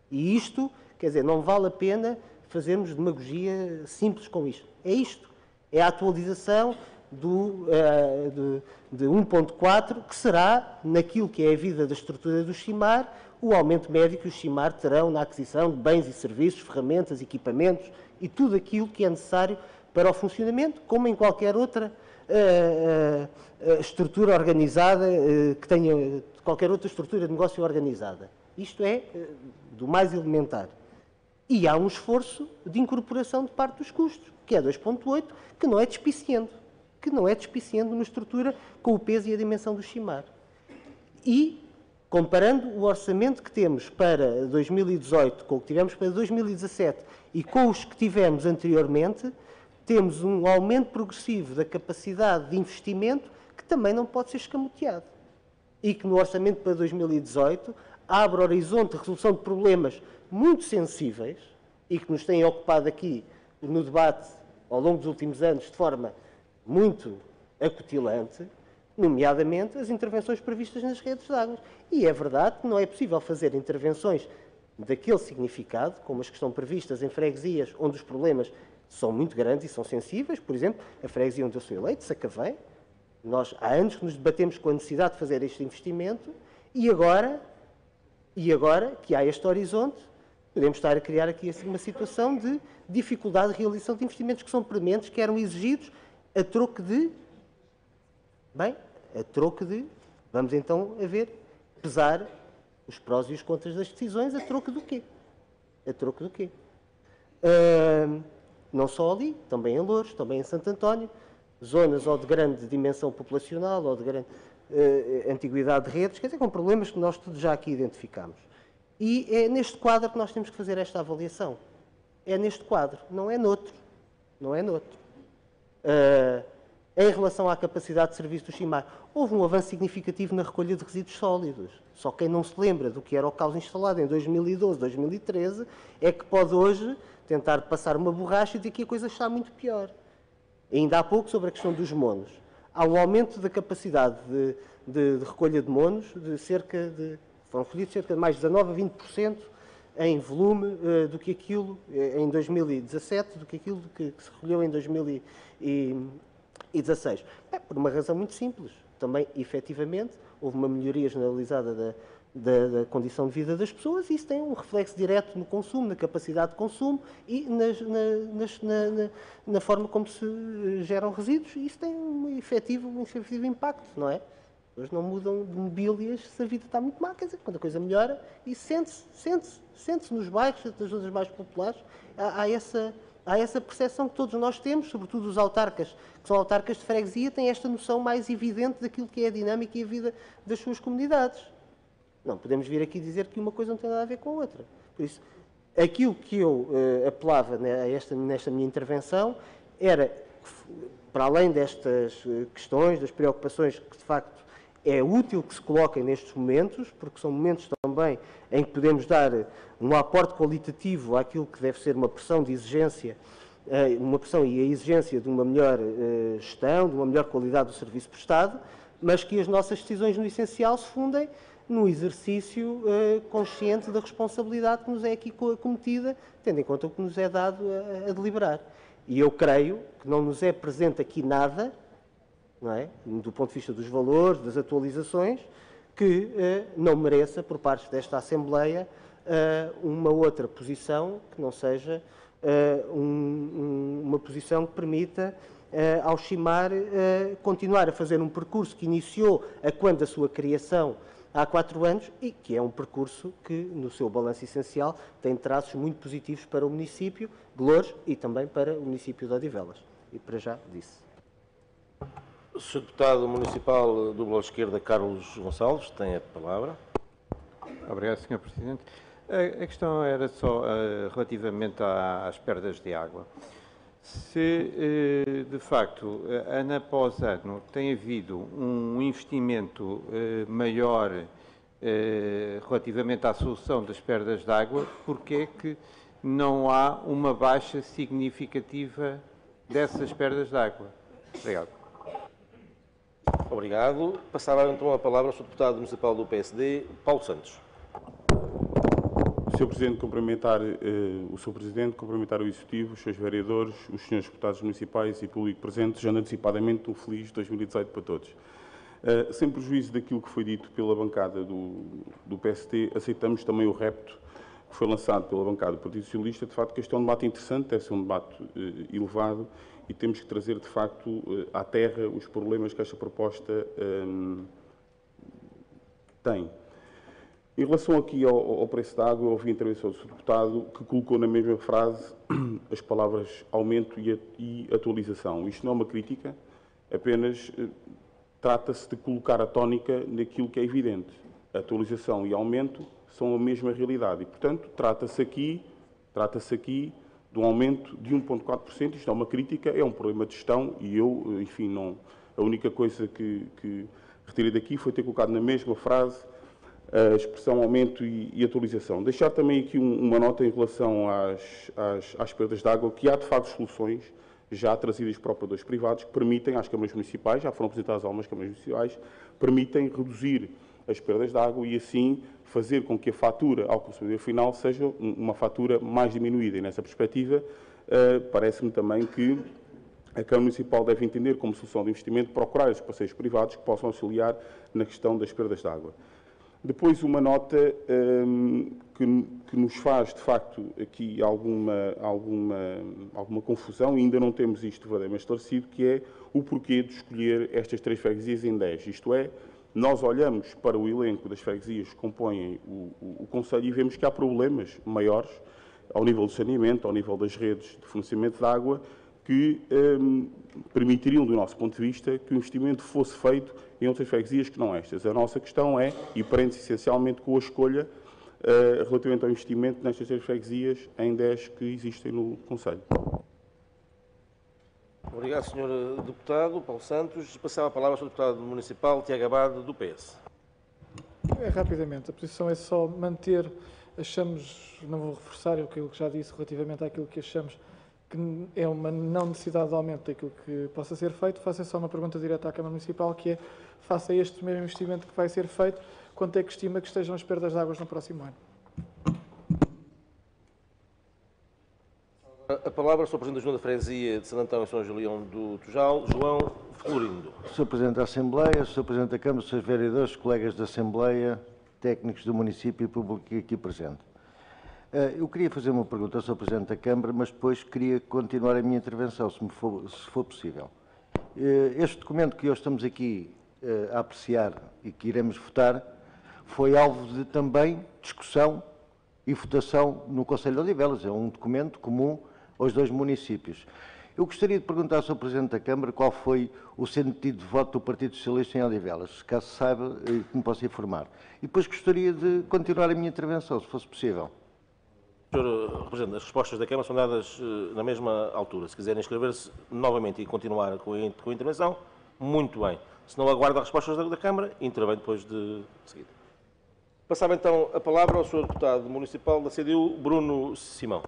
E isto, quer dizer, não vale a pena fazermos demagogia simples com isto. É isto. É a atualização de 1.4, que será, naquilo que é a vida da estrutura do Chimar, o aumento médio que os Chimar terão na aquisição de bens e serviços, ferramentas, equipamentos e tudo aquilo que é necessário para o funcionamento, como em qualquer outra estrutura organizada, que tenha qualquer outra estrutura de negócio organizada. Isto é do mais elementar. E há um esforço de incorporação de parte dos custos, que é 2.8, que não é despiciente. Numa estrutura com o peso e a dimensão do Chimar. E, comparando o orçamento que temos para 2018 com o que tivemos para 2017 e com os que tivemos anteriormente, temos um aumento progressivo da capacidade de investimento que também não pode ser escamoteado. E que no orçamento para 2018 abre horizonte de resolução de problemas muito sensíveis e que nos têm ocupado aqui no debate ao longo dos últimos anos de forma muito acutilante, nomeadamente as intervenções previstas nas redes de águas. E é verdade que não é possível fazer intervenções daquele significado, como as que estão previstas em freguesias onde os problemas são muito grandes e são sensíveis. Por exemplo, a freguesia onde eu sou eleito, Sacavém, nós há anos que nos debatemos com a necessidade de fazer este investimento e agora que há este horizonte, podemos estar a criar aqui uma situação de dificuldade de realização de investimentos que são prementes, que eram exigidos a troco de... Vamos então pesar os prós e os contras das decisões a troco do quê? Não só ali, também em Louros, também em Santo António, zonas ou de grande dimensão populacional ou de grande antiguidade de redes, quer dizer, com problemas que nós todos já aqui identificamos. E é neste quadro que nós temos que fazer esta avaliação. É neste quadro, não é noutro. Em relação à capacidade de serviço do Chimar, houve um avanço significativo na recolha de resíduos sólidos. Só quem não se lembra do que era o caos instalado em 2012, 2013, é que pode hoje tentar passar uma borracha e dizer que a coisa está muito pior. Ainda há pouco, sobre a questão dos monos. Há um aumento da capacidade de recolha de monos foram recolhidos cerca de mais de 19% a 20% em volume do que aquilo em 2017, do que aquilo que se recolheu em 2016. Por uma razão muito simples. Também, efetivamente, houve uma melhoria generalizada da condição de vida das pessoas e isso tem um reflexo direto no consumo, na capacidade de consumo e na forma como se geram resíduos e isso tem um efetivo impacto, não é? Hoje não mudam de mobílias se a vida está muito má, quer dizer, quando a coisa melhora e sente-se nos bairros, das zonas mais populares, há essa percepção que todos nós temos, sobretudo os autarcas, que são autarcas de freguesia, têm esta noção mais evidente daquilo que é a dinâmica e a vida das suas comunidades. Não podemos vir aqui dizer que uma coisa não tem nada a ver com a outra. Por isso, aquilo que eu apelava nesta minha intervenção era, para além destas questões, das preocupações que de facto É útil que se coloquem nestes momentos, porque são momentos também em que podemos dar um aporte qualitativo àquilo que deve ser uma pressão de exigência, uma pressão e a exigência de uma melhor gestão, de uma melhor qualidade do serviço prestado, mas que as nossas decisões no essencial se fundem no exercício consciente da responsabilidade que nos é aqui cometida, tendo em conta o que nos é dado a deliberar. E eu creio que não nos é presente aqui nada, não é? Do ponto de vista dos valores, das atualizações, que não mereça, por parte desta Assembleia, uma outra posição que não seja uma posição que permita ao CIMAR continuar a fazer um percurso que iniciou a quando da sua criação há 4 anos e que é um percurso que, no seu balanço essencial, tem traços muito positivos para o município de Loures e também para o município de Odivelas. E para já disse. O Sr. Deputado Municipal do Bloco de Esquerda, Carlos Gonçalves, tem a palavra. Obrigado, Sr. Presidente. A questão era só relativamente às perdas de água. Se, de facto, ano após ano, tem havido um investimento maior relativamente à solução das perdas de água, porque é que não há uma baixa significativa dessas perdas de água? Obrigado. Obrigado. Passava então a palavra ao Sr. Deputado Municipal do PSD, Paulo Santos. Sr. Presidente, cumprimentar o Sr. Presidente, cumprimentar o Executivo, os seus vereadores, os senhores deputados municipais e público presente, desejando antecipadamente um feliz 2018 para todos. Sem prejuízo daquilo que foi dito pela bancada do PSD, aceitamos também o repto que foi lançado pela bancada do Partido Socialista. De facto, que este é um debate interessante, deve ser um debate elevado e temos que trazer, de facto, à terra os problemas que esta proposta tem. Em relação aqui ao preço da água, eu ouvi a intervenção do Sr. Deputado que colocou na mesma frase as palavras aumento e atualização. Isto não é uma crítica, apenas trata-se de colocar a tónica naquilo que é evidente. A atualização e aumento são a mesma realidade e, portanto, trata-se aqui de um aumento de 1,4%. Isto não é uma crítica, é um problema de gestão e eu, enfim, não, a única coisa que retirei daqui foi ter colocado na mesma frase a expressão aumento e atualização. Deixar também aqui uma nota em relação às perdas de água, que há de facto soluções já trazidas por operadores privados que permitem às câmaras municipais, já foram apresentadas algumas câmaras municipais, permitem reduzir as perdas de água e assim fazer com que a fatura ao consumidor final seja uma fatura mais diminuída. E nessa perspectiva, parece-me também que a Câmara Municipal deve entender como solução de investimento procurar os parceiros privados que possam auxiliar na questão das perdas de água. Depois, uma nota que nos faz, de facto, aqui alguma confusão, e ainda não temos isto verdadeiramente esclarecido, que é o porquê de escolher estas 3 freguesias em 10. Isto é, nós olhamos para o elenco das freguesias que compõem o Conselho e vemos que há problemas maiores ao nível do saneamento, ao nível das redes de fornecimento de água, que permitiriam, do nosso ponto de vista, que o investimento fosse feito em outras freguesias que não estas. A nossa questão é, e prende-se essencialmente com a escolha relativamente ao investimento nestas 3 freguesias em 10 que existem no Conselho. Obrigado, Sr. Deputado Paulo Santos. Passava a palavra ao Sr. Deputado Municipal Tiago Abade, do PS. Rapidamente, a posição é só manter, achamos, não vou reforçar aquilo que já disse relativamente àquilo que achamos que é uma não necessidade de aumento daquilo que possa ser feito. Faço só uma pergunta direta à Câmara Municipal, que é, face a este mesmo investimento que vai ser feito, quanto é que estima que estejam as perdas de águas no próximo ano? A palavra ao Sr. Presidente da Junta de Freguesia de Santo Antão e São Julião do Tujal, João Florindo. Sr. Presidente da Assembleia, Sr. Presidente da Câmara, Srs. Vereadores, colegas da Assembleia, técnicos do município e público aqui presente. Eu queria fazer uma pergunta ao Sr. Presidente da Câmara, mas depois queria continuar a minha intervenção, se for possível. Este documento que hoje estamos aqui a apreciar e que iremos votar foi alvo de também discussão e votação no Conselho de Odivelas. É um documento comum aos 2 municípios. Eu gostaria de perguntar ao Sr. Presidente da Câmara qual foi o sentido de voto do Partido Socialista em Odivelas, caso saiba, que me possa informar. E depois gostaria de continuar a minha intervenção, se fosse possível. Sr. Representante, as respostas da Câmara são dadas na mesma altura. Se quiserem inscrever-se novamente e continuar com a intervenção, muito bem. Se não aguarda as respostas da Câmara, intervém depois de seguida. Passava então a palavra ao Sr. Deputado Municipal da CDU, Bruno Simão.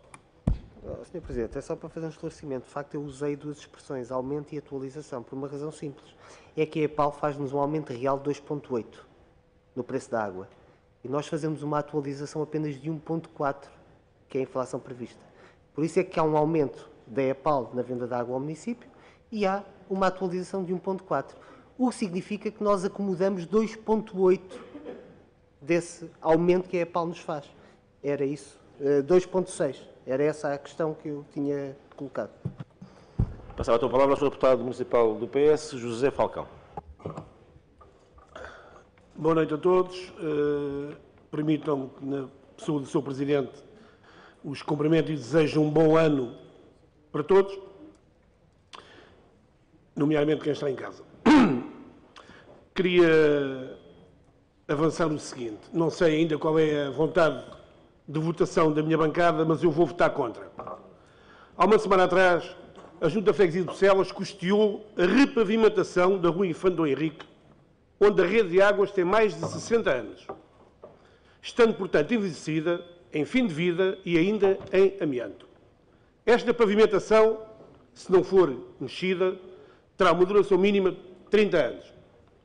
Sr. Presidente, é só para fazer um esclarecimento. De facto, eu usei duas expressões, aumento e atualização, por uma razão simples. É que a EPAL faz-nos um aumento real de 2,8 no preço da água. E nós fazemos uma atualização apenas de 1,4, que é a inflação prevista. Por isso é que há um aumento da EPAL na venda da água ao município e há uma atualização de 1,4. O que significa que nós acomodamos 2,8 desse aumento que a EPAL nos faz. Era isso, 2,6. Era essa a questão que eu tinha colocado. Passava então a palavra ao Sr. Deputado Municipal do PS, José Falcão. Boa noite a todos. Permitam que, na pessoa do Sr. Presidente, os cumprimentos e desejo um bom ano para todos, nomeadamente quem está em casa. Queria avançar no seguinte. Não sei ainda qual é a vontade de votação da minha bancada, mas eu vou votar contra. Há uma semana atrás, a Junta de Freguesia de Bucelas custeou a repavimentação da Rua Infante Dom Henrique, onde a rede de águas tem mais de 60 anos, estando, portanto, envelhecida, em fim de vida e ainda em amianto. Esta pavimentação, se não for mexida, terá uma duração mínima de 30 anos,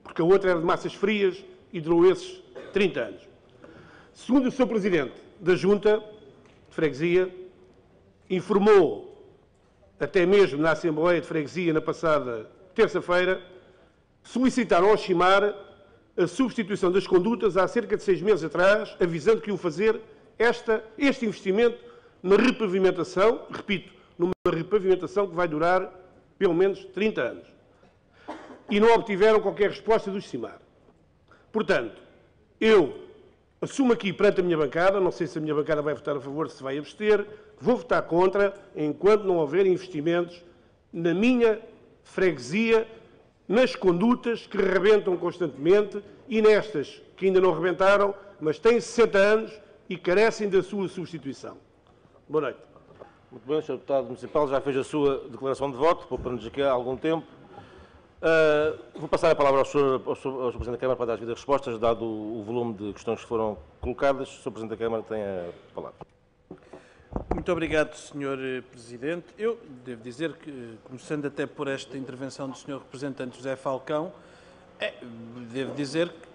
porque a outra era de massas frias e durou esses 30 anos. Segundo o Sr. Presidente da Junta de Freguesia, informou, até mesmo na Assembleia de Freguesia, na passada terça-feira, solicitaram ao Chimar a substituição das condutas há cerca de 6 meses atrás, avisando que iam fazer este investimento na repavimentação, repito, numa repavimentação que vai durar pelo menos 30 anos. E não obtiveram qualquer resposta do Chimar. Portanto, eu assumo aqui perante a minha bancada, não sei se a minha bancada vai votar a favor, se vai abster, vou votar contra enquanto não houver investimentos na minha freguesia, nas condutas que rebentam constantemente e nestas que ainda não rebentaram, mas têm 60 anos e carecem da sua substituição. Boa noite. Muito bem, Sr. Deputado Municipal já fez a sua declaração de voto, poupando-nos aqui há algum tempo. Vou passar a palavra ao Sr. Presidente da Câmara para dar as devidas respostas, dado o volume de questões que foram colocadas. O Sr. Presidente da Câmara tem a palavra. Muito obrigado, Sr. Presidente. Eu devo dizer que, começando até por esta intervenção do Sr. Representante José Falcão, devo dizer que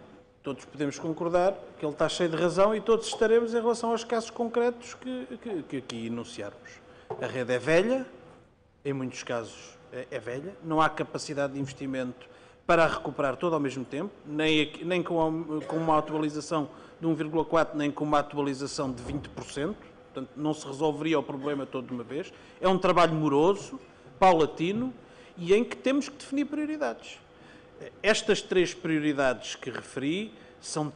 todos podemos concordar que ele está cheio de razão e todos estaremos em relação aos casos concretos que aqui enunciarmos. A rede é velha, em muitos casos é velha, não há capacidade de investimento para a recuperar todo ao mesmo tempo, nem com uma atualização de 1,4, nem com uma atualização de 20%. Portanto, não se resolveria o problema todo de uma vez. É um trabalho moroso, paulatino e em que temos que definir prioridades. Estas 3 prioridades que referi são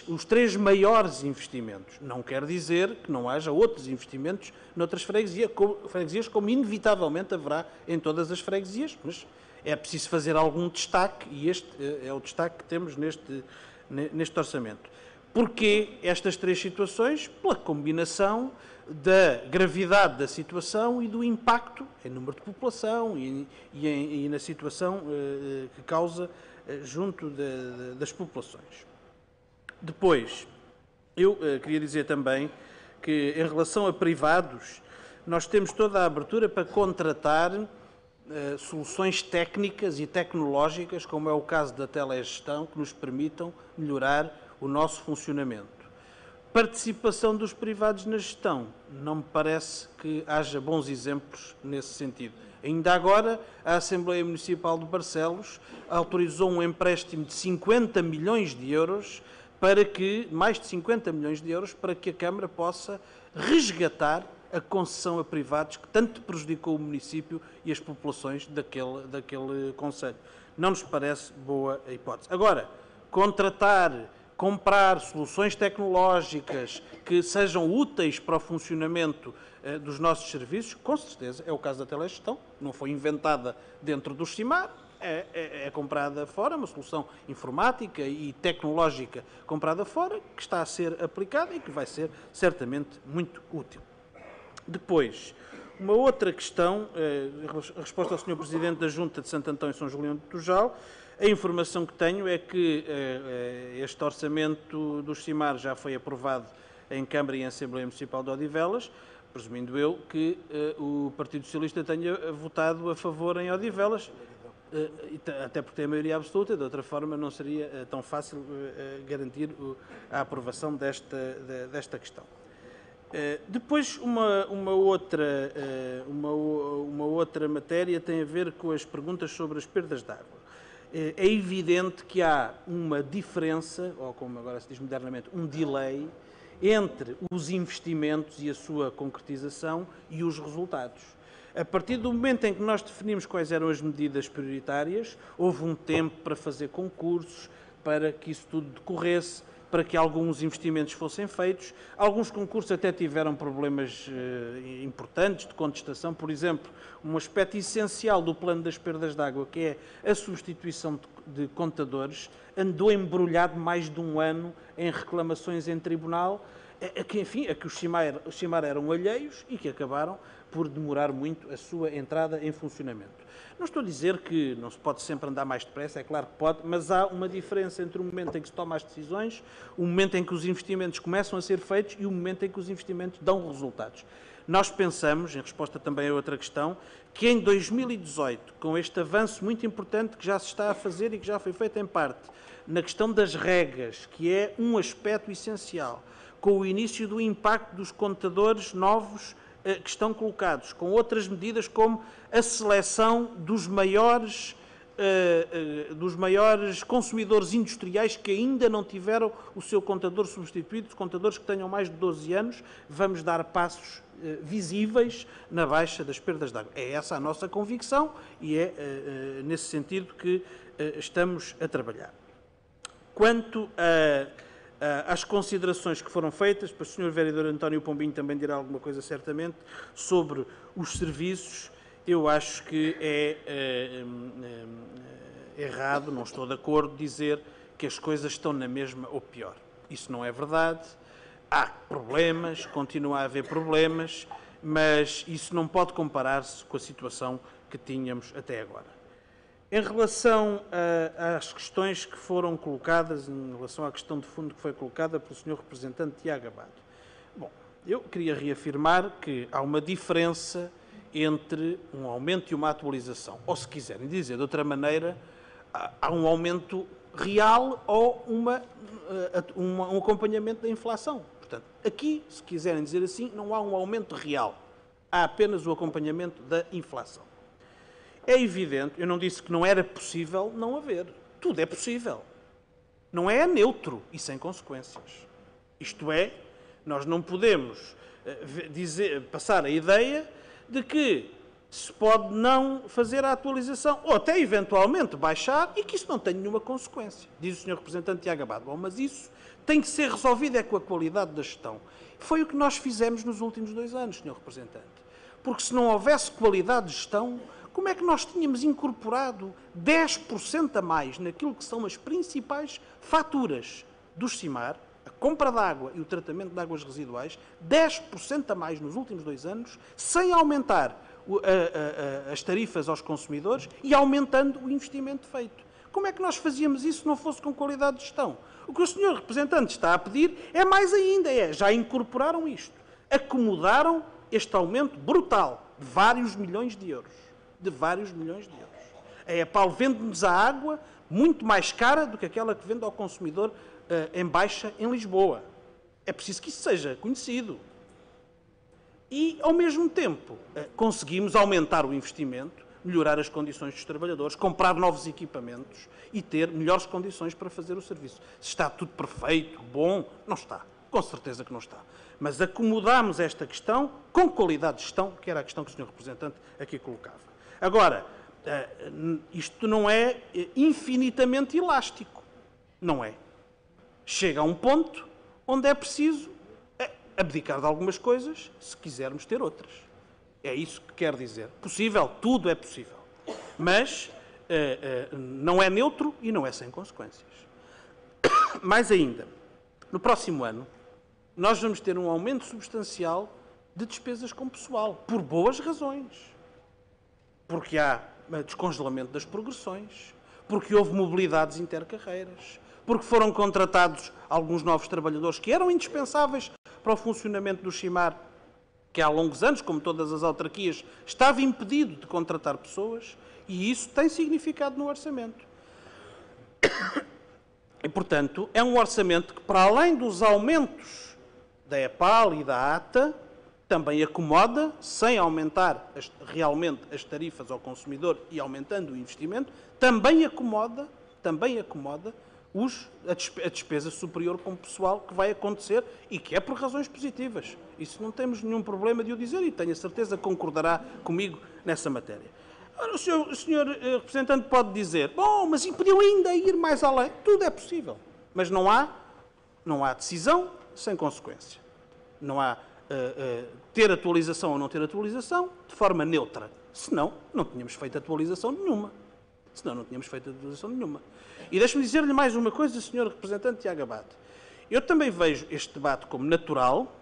os 3 maiores investimentos. Não quer dizer que não haja outros investimentos noutras freguesias, como inevitavelmente haverá em todas as freguesias, mas é preciso fazer algum destaque e este é o destaque que temos neste orçamento. Porquê estas 3 situações? Pela combinação da gravidade da situação e do impacto em número de população e na situação que causa junto das populações. Depois, eu queria dizer também que, em relação a privados, nós temos toda a abertura para contratar soluções técnicas e tecnológicas, como é o caso da telegestão, que nos permitam melhorar o nosso funcionamento. Participação dos privados na gestão. Não me parece que haja bons exemplos nesse sentido. Ainda agora, a Assembleia Municipal de Barcelos autorizou um empréstimo de 50 milhões de euros mais de 50 milhões de euros, para que a Câmara possa resgatar a concessão a privados que tanto prejudicou o município e as populações daquele concelho. Não nos parece boa a hipótese. Agora, comprar soluções tecnológicas que sejam úteis para o funcionamento dos nossos serviços, com certeza, é o caso da telegestão, não foi inventada dentro do Chimar, é comprada fora, uma solução informática e tecnológica comprada fora, que está a ser aplicada e que vai ser certamente muito útil. Depois, Uma outra questão, a resposta ao Sr. Presidente da Junta de Santo Antão e São Julião de Tujal, a informação que tenho é que este orçamento dos CIMAR já foi aprovado em Câmara e em Assembleia Municipal de Odivelas, presumindo eu que o Partido Socialista tenha votado a favor em Odivelas, até porque tem a maioria absoluta, de outra forma não seria tão fácil garantir a aprovação desta questão. Depois, uma outra matéria tem a ver com as perguntas sobre as perdas de água. É evidente que há uma diferença, ou como agora se diz modernamente, um delay, entre os investimentos e a sua concretização e os resultados. A partir do momento em que nós definimos quais eram as medidas prioritárias, houve um tempo para fazer concursos, para que isso tudo decorresse, para que alguns investimentos fossem feitos. Alguns concursos até tiveram problemas importantes de contestação. Por exemplo, um aspecto essencial do plano das perdas de água, que é a substituição de contadores, andou embrulhado mais de um ano em reclamações em tribunal, a que os CIMAR eram alheios e que acabaram por demorar muito a sua entrada em funcionamento. Não estou a dizer que não se pode sempre andar mais depressa, é claro que pode, mas há uma diferença entre o momento em que se tomam as decisões, o momento em que os investimentos começam a ser feitos e o momento em que os investimentos dão resultados. Nós pensamos, em resposta também a outra questão, que em 2018, com este avanço muito importante que já se está a fazer e que já foi feito em parte, na questão das regas, que é um aspecto essencial, com o início do impacto dos contadores novos que estão colocados, com outras medidas como a seleção dos maiores consumidores industriais que ainda não tiveram o seu contador substituído, os contadores que tenham mais de 12 anos, vamos dar passos visíveis na baixa das perdas de água. É essa a nossa convicção e é nesse sentido que estamos a trabalhar. Quanto às considerações que foram feitas, para o Sr. Vereador António Pombinho também dirá alguma coisa certamente, sobre os serviços, eu acho que é errado, não estou de acordo, dizer que as coisas estão na mesma ou pior. Isso não é verdade. Há problemas, continua a haver problemas, mas isso não pode comparar-se com a situação que tínhamos até agora. Em relação às questões que foram colocadas, em relação à questão de fundo que foi colocada pelo Sr. Representante Tiago Abado, bom, eu queria reafirmar que há uma diferença entre um aumento e uma atualização. Ou, se quiserem dizer de outra maneira, há um aumento real ou um acompanhamento da inflação. Portanto, aqui, se quiserem dizer assim, não há um aumento real. Há apenas o acompanhamento da inflação. É evidente, eu não disse que não era possível não haver. Tudo é possível. Não é neutro e sem consequências. Isto é, nós não podemos passar a ideia de que se pode não fazer a atualização ou até eventualmente baixar e que isso não tem nenhuma consequência. Diz o Sr. Representante Tiago Abado. Bom, mas isso tem que ser resolvido com a qualidade da gestão. Foi o que nós fizemos nos últimos 2 anos, Sr. Representante. Porque se não houvesse qualidade de gestão, como é que nós tínhamos incorporado 10% a mais naquilo que são as principais faturas dos CIMAR, a compra de água e o tratamento de águas residuais, 10% a mais nos últimos 2 anos, sem aumentar as tarifas aos consumidores e aumentando o investimento feito? Como é que nós fazíamos isso se não fosse com qualidade de gestão? O que o Sr. Representante está a pedir é mais ainda, já incorporaram isto, acomodaram este aumento brutal de vários milhões de euros. A EPAL vende-nos a água muito mais cara do que aquela que vende ao consumidor em baixa em Lisboa. É preciso que isso seja conhecido. E, ao mesmo tempo, conseguimos aumentar o investimento, melhorar as condições dos trabalhadores, comprar novos equipamentos e ter melhores condições para fazer o serviço. Se está tudo perfeito, bom, não está. Com certeza que não está. Mas acomodámos esta questão com qualidade de gestão, que era a questão que o Sr. Representante aqui colocava. Agora, isto não é infinitamente elástico. Não é. Chega a um ponto onde é preciso abdicar de algumas coisas se quisermos ter outras. É isso que quer dizer. Possível? Tudo é possível. Mas não é neutro e não é sem consequências. Mais ainda, no próximo ano, nós vamos ter um aumento substancial de despesas com pessoal, por boas razões. Porque há descongelamento das progressões, porque houve mobilidades intercarreiras, porque foram contratados alguns novos trabalhadores que eram indispensáveis para o funcionamento do Chimar, que há longos anos, como todas as autarquias, estava impedido de contratar pessoas, e isso tem significado no orçamento. E, portanto, é um orçamento que, para além dos aumentos da EPAL e da ATA, também acomoda, sem aumentar realmente as tarifas ao consumidor e aumentando o investimento, também acomoda a despesa superior com o pessoal que vai acontecer e que é por razões positivas. Isso não temos nenhum problema de o dizer e tenho a certeza que concordará comigo nessa matéria. Ora, o senhor representante pode dizer, bom, mas podiam ainda ir mais além. Tudo é possível, mas não há decisão sem consequência. Não há ter atualização ou não ter atualização de forma neutra. Senão, não tínhamos feito atualização nenhuma. E deixe-me dizer-lhe mais uma coisa, Sr. Representante Tiago Abate. Eu também vejo este debate como natural,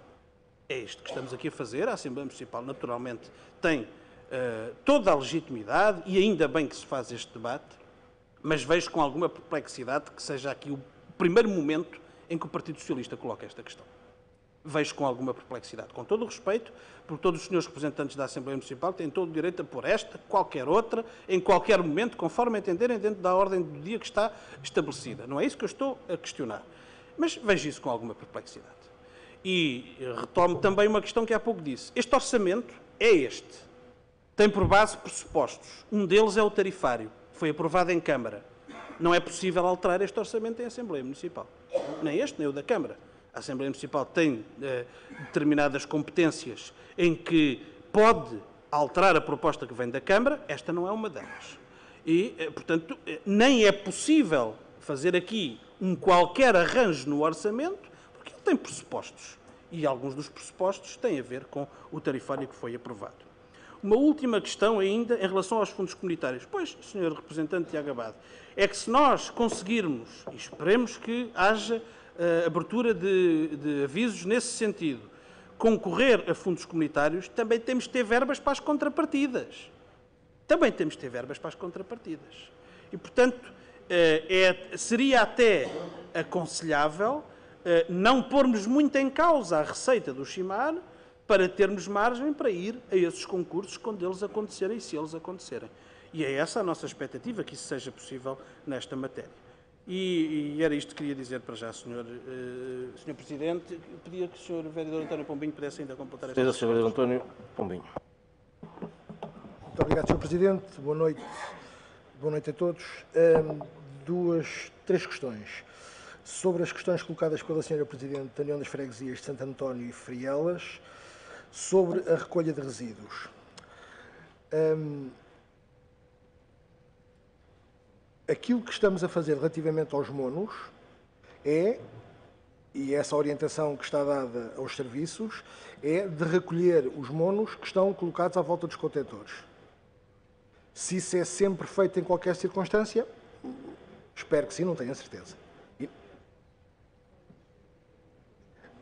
é isto que estamos aqui a fazer, a Assembleia Municipal naturalmente tem toda a legitimidade e ainda bem que se faz este debate, mas vejo com alguma perplexidade que seja aqui o primeiro momento em que o Partido Socialista coloca esta questão. Vejo com alguma perplexidade. Com todo o respeito por todos os senhores representantes da Assembleia Municipal, têm todo o direito a pôr esta, qualquer outra, em qualquer momento, conforme entenderem dentro da ordem do dia que está estabelecida. Não é isso que eu estou a questionar. Mas vejo isso com alguma perplexidade. E retomo também uma questão que há pouco disse. Este orçamento é este. Tem por base pressupostos. Um deles é o tarifário. Foi aprovado em Câmara. Não é possível alterar este orçamento em Assembleia Municipal. Nem este, nem o da Câmara. A Assembleia Municipal tem determinadas competências em que pode alterar a proposta que vem da Câmara, esta não é uma delas. E, portanto, nem é possível fazer aqui um qualquer arranjo no orçamento, porque ele tem pressupostos. E alguns dos pressupostos têm a ver com o tarifário que foi aprovado. Uma última questão ainda em relação aos fundos comunitários. Pois, Sr. Representante Tiago Abate, é que se nós conseguirmos, e esperemos que haja abertura de avisos nesse sentido, concorrer a fundos comunitários, também temos de ter verbas para as contrapartidas. E, portanto, seria até aconselhável não pormos muito em causa a receita do Chimar para termos margem para ir a esses concursos quando eles acontecerem e se eles acontecerem. E é essa a nossa expectativa, que isso seja possível nesta matéria. E era isto que queria dizer para já, Sr. Presidente. Pedia que o Sr. Vereador António Pombinho pudesse ainda completar esta questão. Sr. Vereador António Pombinho. Muito obrigado, Sr. Presidente. Boa noite a todos. Três questões. Sobre as questões colocadas pela Sra. Presidente da União das Freguesias de Santo António e Frielas, sobre a recolha de resíduos. Aquilo que estamos a fazer relativamente aos monos e essa orientação que está dada aos serviços, é de recolher os monos que estão colocados à volta dos contentores. Se isso é sempre feito em qualquer circunstância, espero que sim, não tenho a certeza.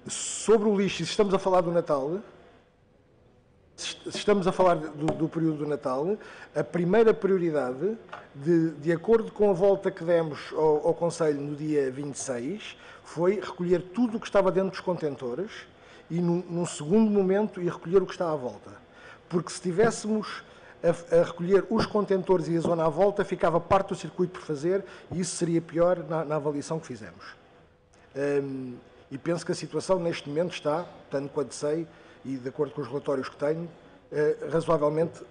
Sobre o lixo, se estamos a falar do Natal, se estamos a falar do período do Natal, a primeira prioridade, de acordo com a volta que demos ao Conselho no dia 26, foi recolher tudo o que estava dentro dos contentores e, num segundo momento, ir recolher o que está à volta. Porque se estivéssemos a recolher os contentores e a zona à volta, ficava parte do circuito por fazer e isso seria pior na avaliação que fizemos. E penso que a situação neste momento está, tanto quanto sei, e de acordo com os relatórios que tenho, razoavelmente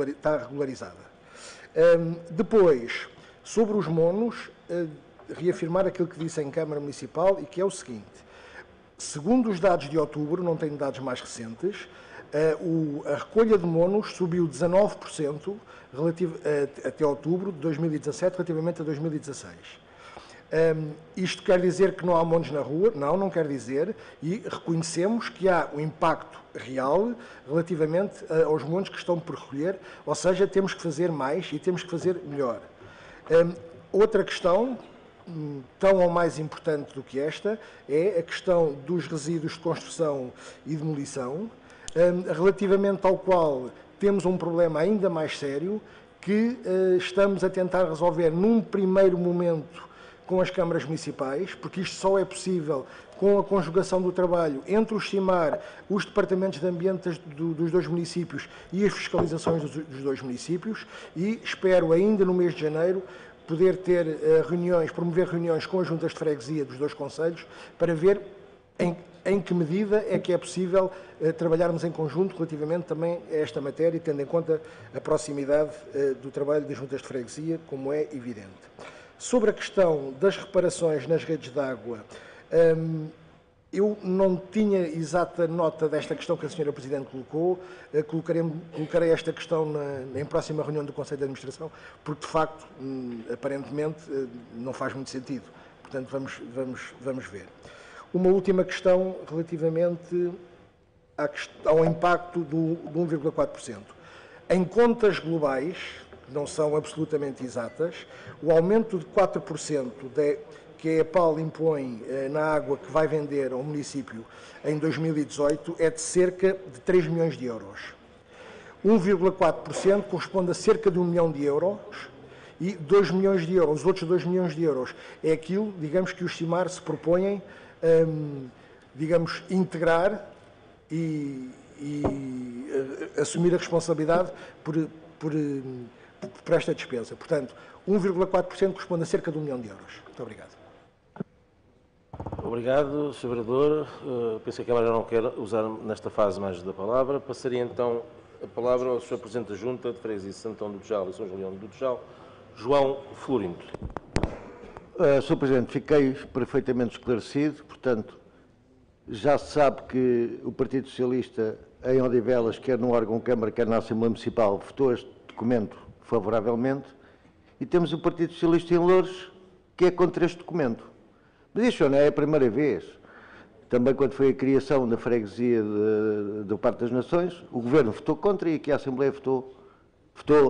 está regularizada. Depois, sobre os monos, reafirmar aquilo que disse em Câmara Municipal e que é o seguinte: segundo os dados de outubro, não tenho dados mais recentes, a recolha de monos subiu 19% até outubro de 2017 relativamente a 2016. Isto quer dizer que não há monos na rua? Não, não quer dizer, e reconhecemos que há um impacto real relativamente aos monos que estão por recolher, ou seja, temos que fazer mais e temos que fazer melhor. Outra questão, tão ou mais importante do que esta, é a questão dos resíduos de construção e demolição. relativamente ao qual temos um problema ainda mais sério, que estamos a tentar resolver num primeiro momento com as câmaras municipais, porque isto só é possível com a conjugação do trabalho entre o CIMAR, os departamentos de ambiente dos dois municípios e as fiscalizações dos dois municípios, e espero ainda no mês de janeiro poder ter reuniões, promover reuniões com as juntas de freguesia dos dois concelhos, para ver em que medida é que é possível trabalharmos em conjunto relativamente também a esta matéria, tendo em conta a proximidade do trabalho das juntas de freguesia, como é evidente. Sobre a questão das reparações nas redes de água, eu não tinha exata nota desta questão que a Sra. Presidente colocou. Colocarei esta questão em próxima reunião do Conselho de Administração, porque, de facto, aparentemente, não faz muito sentido. Portanto, vamos ver. Uma última questão relativamente ao impacto do 1,4%. Em contas globais, que não são absolutamente exatas, o aumento de 4% que a EPAL impõe na água que vai vender ao município em 2018 é de cerca de 3 milhões de euros. 1,4% corresponde a cerca de 1 milhão de euros e 2 milhões de euros, os outros 2 milhões de euros, é aquilo, digamos, que os CIMAR se propõem, digamos, integrar e assumir a responsabilidade por esta despesa. Portanto, 1,4% corresponde a cerca de 1 milhão de euros. Muito obrigado. Obrigado, Sr. Vereador. Penso que a Câmara não quer usar nesta fase mais da palavra. Passaria então a palavra ao Sr. Presidente da Junta de Freguesia de Santão do Dujal e São Julião do Dujal, João Florindo. Sr. Presidente, fiquei perfeitamente esclarecido. Portanto, já se sabe que o Partido Socialista, em Odivelas, quer no órgão Câmara, quer na Assembleia Municipal, votou este documento favoravelmente, e temos o Partido Socialista em Loures, que é contra este documento. Mas isto não é a primeira vez. Também quando foi a criação da freguesia do Parque das Nações, o Governo votou contra e aqui a Assembleia votou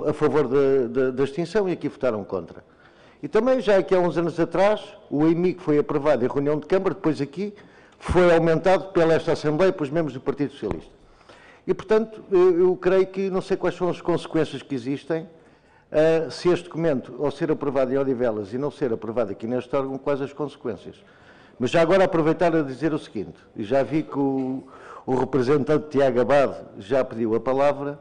a favor da extinção e aqui votaram contra. E também, já aqui há uns anos atrás, o IMI que foi aprovado em reunião de Câmara, depois aqui, foi aumentado pela esta Assembleia pelos membros do Partido Socialista. E, portanto, eu creio que não sei quais são as consequências que existem se este documento, ao ser aprovado em Odivelas e não ser aprovado aqui neste órgão, quais as consequências. Mas já agora aproveitar a dizer o seguinte, e já vi que o representante Tiago Abade já pediu a palavra,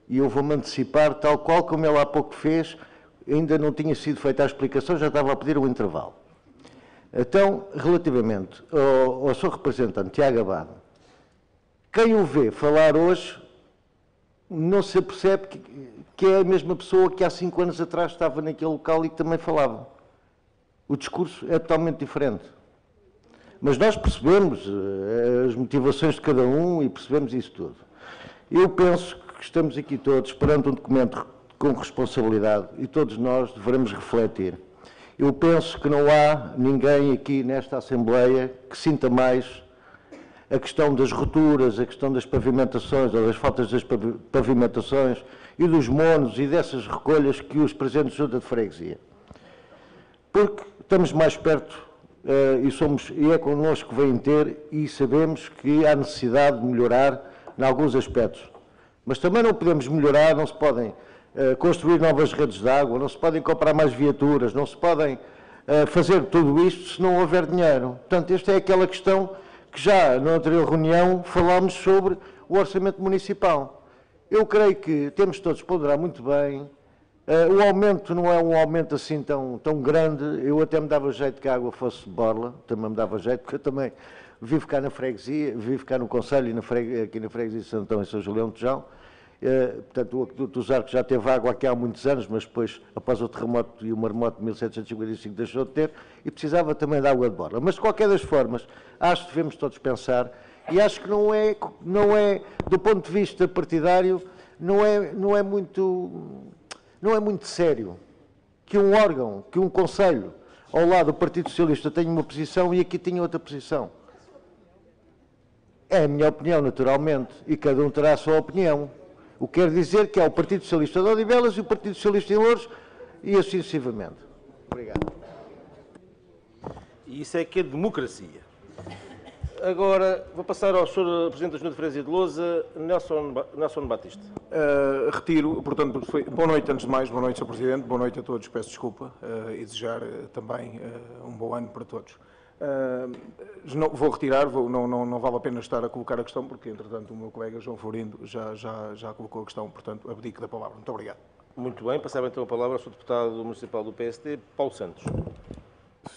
e eu vou-me antecipar, tal qual como ele há pouco fez, ainda não tinha sido feita a explicação, já estava a pedir o intervalo. Então, relativamente ao seu representante Tiago Abade, quem o vê falar hoje não se percebe que é a mesma pessoa que há 5 anos atrás estava naquele local e que também falava. O discurso é totalmente diferente. Mas nós percebemos as motivações de cada um e percebemos isso tudo. Eu penso que estamos aqui todos perante um documento com responsabilidade e todos nós devemos refletir. Eu penso que não há ninguém aqui nesta Assembleia que sinta mais a questão das roturas, a questão das pavimentações, ou das faltas das pavimentações e dos monos e dessas recolhas que os presidentes de junta de freguesia. Porque estamos mais perto e é connosco que vêm ter e sabemos que há necessidade de melhorar em alguns aspectos. Mas também não podemos melhorar, não se podem construir novas redes de água, não se podem comprar mais viaturas, não se podem fazer tudo isto se não houver dinheiro. Portanto, esta é aquela questão que já na anterior reunião falámos sobre o orçamento municipal. Eu creio que temos todos ponderar muito bem. O aumento não é um aumento assim tão grande. Eu até me dava jeito que a água fosse de borla, também me dava jeito, porque eu também vivo cá na freguesia, vivo cá no Conselho e aqui na freguesia de Santão e São Julião de Tujal. Portanto, o aqueduto dos Arcos já teve água aqui há muitos anos, mas depois, após o terremoto e o maremoto de 1755, deixou de ter e precisava também de água de borla. Mas, de qualquer das formas, acho que devemos todos pensar, e acho que não é do ponto de vista partidário, não é muito sério que um órgão, que um conselho, ao lado do Partido Socialista tenha uma posição e aqui tenha outra posição. É a minha opinião, naturalmente, e cada um terá a sua opinião. O que quer dizer que há o Partido Socialista de Odivelas e o Partido Socialista em Loures e assim sucessivamente. Obrigado. E isso é que é democracia. Agora vou passar ao Sr. Presidente da Junta de Freguesia de Lousa, Nelson Batista. Retiro, portanto, porque foi... Boa noite, antes de mais, boa noite, Sr. Presidente, boa noite a todos, peço desculpa e desejar também um bom ano para todos. Vou retirar, não vale a pena estar a colocar a questão, porque, entretanto, o meu colega João Florindo já colocou a questão, portanto, abdico da palavra. Muito obrigado. Muito bem, passava então a palavra ao Sr. Deputado Municipal do PSD, Paulo Santos.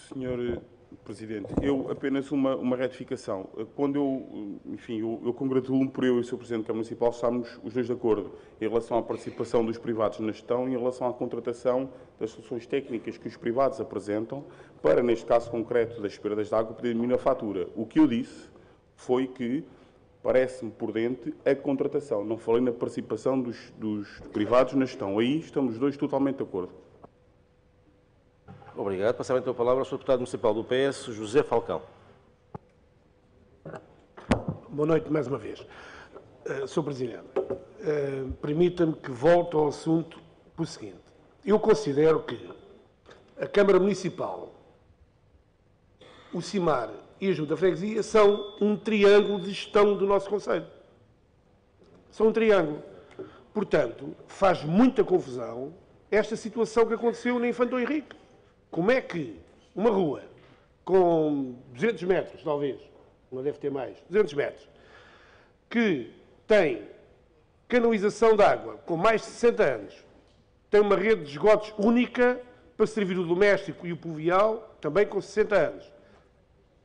Senhor Presidente, eu apenas uma retificação. Quando eu congratulo-me por eu e o Sr. Presidente da Câmara Municipal estarmos os dois de acordo em relação à participação dos privados na gestão e em relação à contratação das soluções técnicas que os privados apresentam para, neste caso concreto das perdas de água, poder diminuir a fatura. O que eu disse foi que parece-me prudente a contratação. Não falei na participação dos privados na gestão. Aí estamos os dois totalmente de acordo. Obrigado. Passava então a palavra ao Sr. Deputado Municipal do PS, José Falcão. Boa noite mais uma vez. Sr. Presidente, permita-me que volte ao assunto por seguinte. Eu considero que a Câmara Municipal, o CIMAR e a Junta de Freguesia são um triângulo de gestão do nosso Conselho. São um triângulo. Portanto, faz muita confusão esta situação que aconteceu na Infante Henrique. Como é que uma rua com 200 metros, talvez, não deve ter mais, 200 metros, que tem canalização de água com mais de 60 anos, tem uma rede de esgotos única para servir o doméstico e o pluvial, também com 60 anos,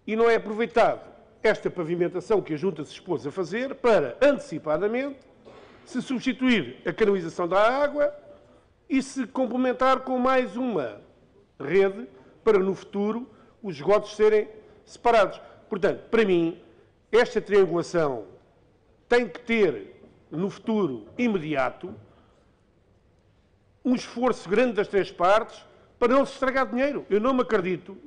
e não é aproveitado esta pavimentação que a Junta se expôs a fazer para, antecipadamente, se substituir a canalização da água e se complementar com mais uma rede para, no futuro, os esgotos serem separados. Portanto, para mim, esta triangulação tem que ter, no futuro imediato, um esforço grande das três partes para não se estragar dinheiro. Eu não me acredito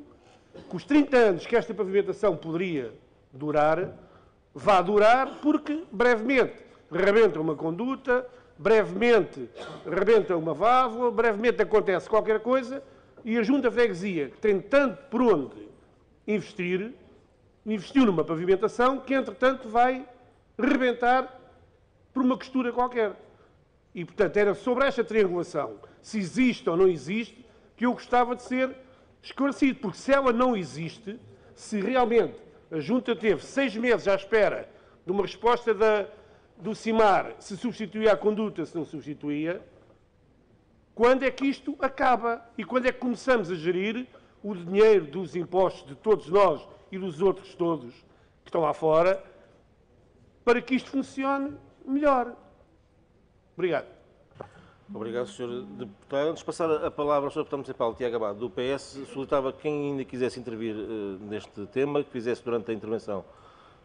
que os 30 anos que esta pavimentação poderia durar, vá durar porque, brevemente, rebenta uma conduta, brevemente rebenta uma válvula, brevemente acontece qualquer coisa e a Junta de Freguesia, que tem tanto por onde investir, investiu numa pavimentação que, entretanto, vai rebentar por uma costura qualquer. E, portanto, era sobre esta triangulação, se existe ou não existe, que eu gostava de ser esclarecido. Porque se ela não existe, se realmente a Junta teve 6 meses à espera de uma resposta do CIMAR, se substituía a conduta, se não substituía, quando é que isto acaba? E quando é que começamos a gerir o dinheiro dos impostos de todos nós e dos outros todos que estão lá fora, para que isto funcione melhor? Obrigado. Obrigado, Sr. Deputado. Antes de passar a palavra ao Sr. Deputado Municipal, Tiago Abado, do PS, solicitava quem ainda quisesse intervir neste tema, que fizesse durante a intervenção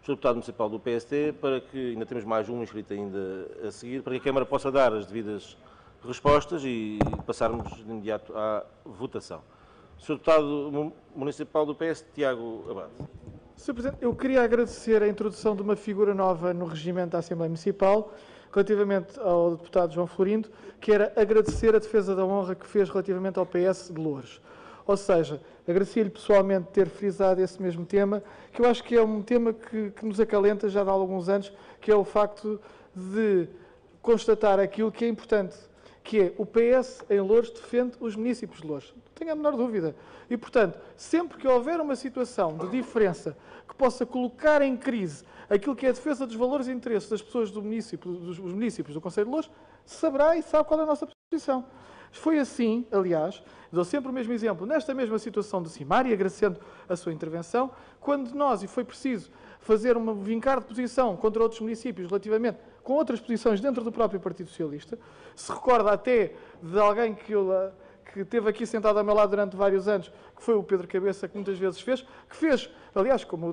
o Sr. Deputado Municipal do PSD, para que ainda temos mais um inscrito ainda a seguir, para que a Câmara possa dar as devidas respostas e passarmos de imediato à votação. Sr. Deputado Municipal do PS, Tiago Abado. Sr. Presidente, eu queria agradecer a introdução de uma figura nova no regimento da Assembleia Municipal, relativamente ao deputado João Florindo, que era agradecer a defesa da honra que fez relativamente ao PS de Loures. Ou seja, agradecia-lhe pessoalmente ter frisado esse mesmo tema, que eu acho que é um tema que nos acalenta já há alguns anos, que é o facto de constatar aquilo que é importante, que é o PS em Loures defende os municípios de Loures. Não tenho a menor dúvida. E, portanto, sempre que houver uma situação de diferença que possa colocar em crise aquilo que é a defesa dos valores e interesses das pessoas dos municípios do Conselho de Loures, saberá e sabe qual é a nossa posição. Foi assim, aliás, dou sempre o mesmo exemplo, nesta mesma situação do CIMAR, e agradecendo a sua intervenção, quando nós, e foi preciso fazer um vincar de posição contra outros municípios relativamente com outras posições dentro do próprio Partido Socialista, se recorda até de alguém que esteve aqui sentado ao meu lado durante vários anos, que foi o Pedro Cabeça, que muitas vezes fez, aliás, como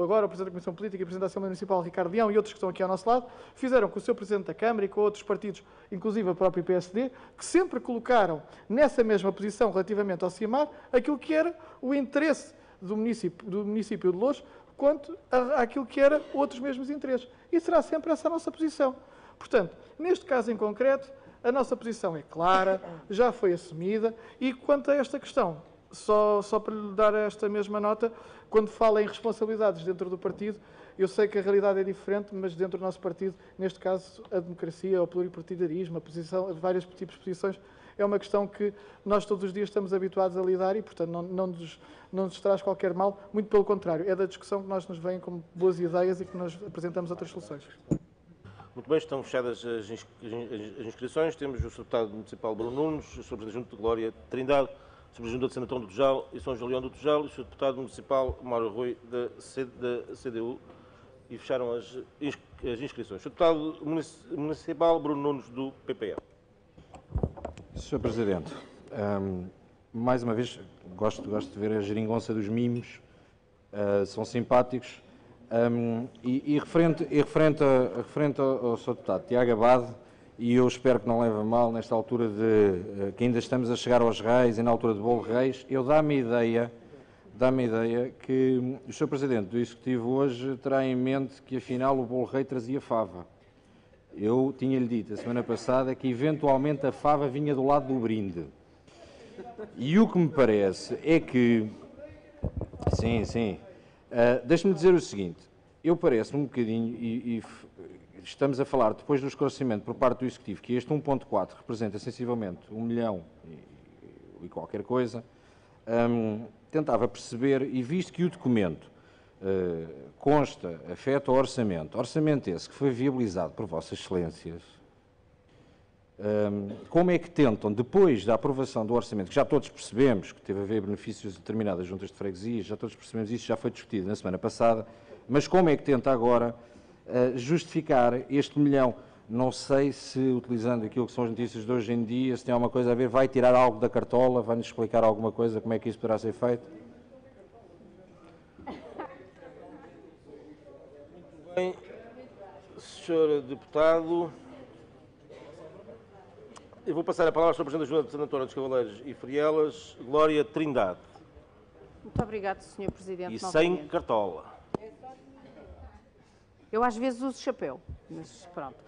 agora o Presidente da Comissão Política e o Presidente da Assembleia Municipal, Ricardo Leão, e outros que estão aqui ao nosso lado, fizeram com o Sr. Presidente da Câmara e com outros partidos, inclusive a própria PSD, que sempre colocaram nessa mesma posição relativamente ao CIMAR aquilo que era o interesse do município de Loures quanto àquilo que era outros mesmos interesses. E será sempre essa a nossa posição. Portanto, neste caso em concreto, a nossa posição é clara, já foi assumida, e quanto a esta questão, Só para lhe dar esta mesma nota, quando fala em responsabilidades dentro do partido, eu sei que a realidade é diferente, mas dentro do nosso partido, neste caso, a democracia, o pluripartidarismo, vários tipos de posições, é uma questão que nós todos os dias estamos habituados a lidar e, portanto, não nos traz qualquer mal, muito pelo contrário, é da discussão que nos vêm como boas ideias e que nós apresentamos outras soluções. Muito bem, estão fechadas as inscrições. Temos o Sr. Deputado Municipal Bruno Nunes, o Sr. Presidente Junto de Glória Trindade, o Sr. Presidente de Santo Antão do Tujal e São Julião do Tujal e o Sr. Deputado Municipal Mário Rui da CDU. E fecharam as inscrições. Sr. Deputado Municipal Bruno Nunes, do PPL. Sr. Presidente, mais uma vez, gosto de ver a geringonça dos mimos, são simpáticos. E referente ao Sr. Deputado Tiago Abade, e eu espero que não leve a mal nesta altura de que ainda estamos a chegar aos Reis e na altura de Bolo Reis, dá-me a ideia que o Sr. Presidente do Executivo hoje terá em mente que afinal o Bolo Rei trazia fava. Eu tinha-lhe dito a semana passada que eventualmente a fava vinha do lado do brinde. E o que me parece é que... Sim. Deixe-me dizer o seguinte. Eu parece-me um bocadinho, e estamos a falar depois do esclarecimento por parte do Executivo, que este 1.4 representa sensivelmente 1 milhão e qualquer coisa, tentava perceber, e visto que o documento consta, afeta o orçamento esse que foi viabilizado por Vossas Excelências, como é que tentam, depois da aprovação do orçamento, que já todos percebemos que teve a ver benefícios de determinadas juntas de freguesia, já todos percebemos isso, já foi discutido na semana passada, mas como é que tenta agora justificar este 1 milhão? Não sei se, utilizando aquilo que são as notícias de hoje em dia, se tem alguma coisa a ver, vai tirar algo da cartola, vai-nos explicar alguma coisa, como é que isso poderá ser feito? Muito bem, Sr. Deputado. Eu vou passar a palavra ao Sr. Presidente da Junta de Santo Antônio dos Cavaleiros e Frielas, Glória Trindade. Muito obrigado, Sr. Presidente. E sem cartola. Eu às vezes uso chapéu, mas pronto.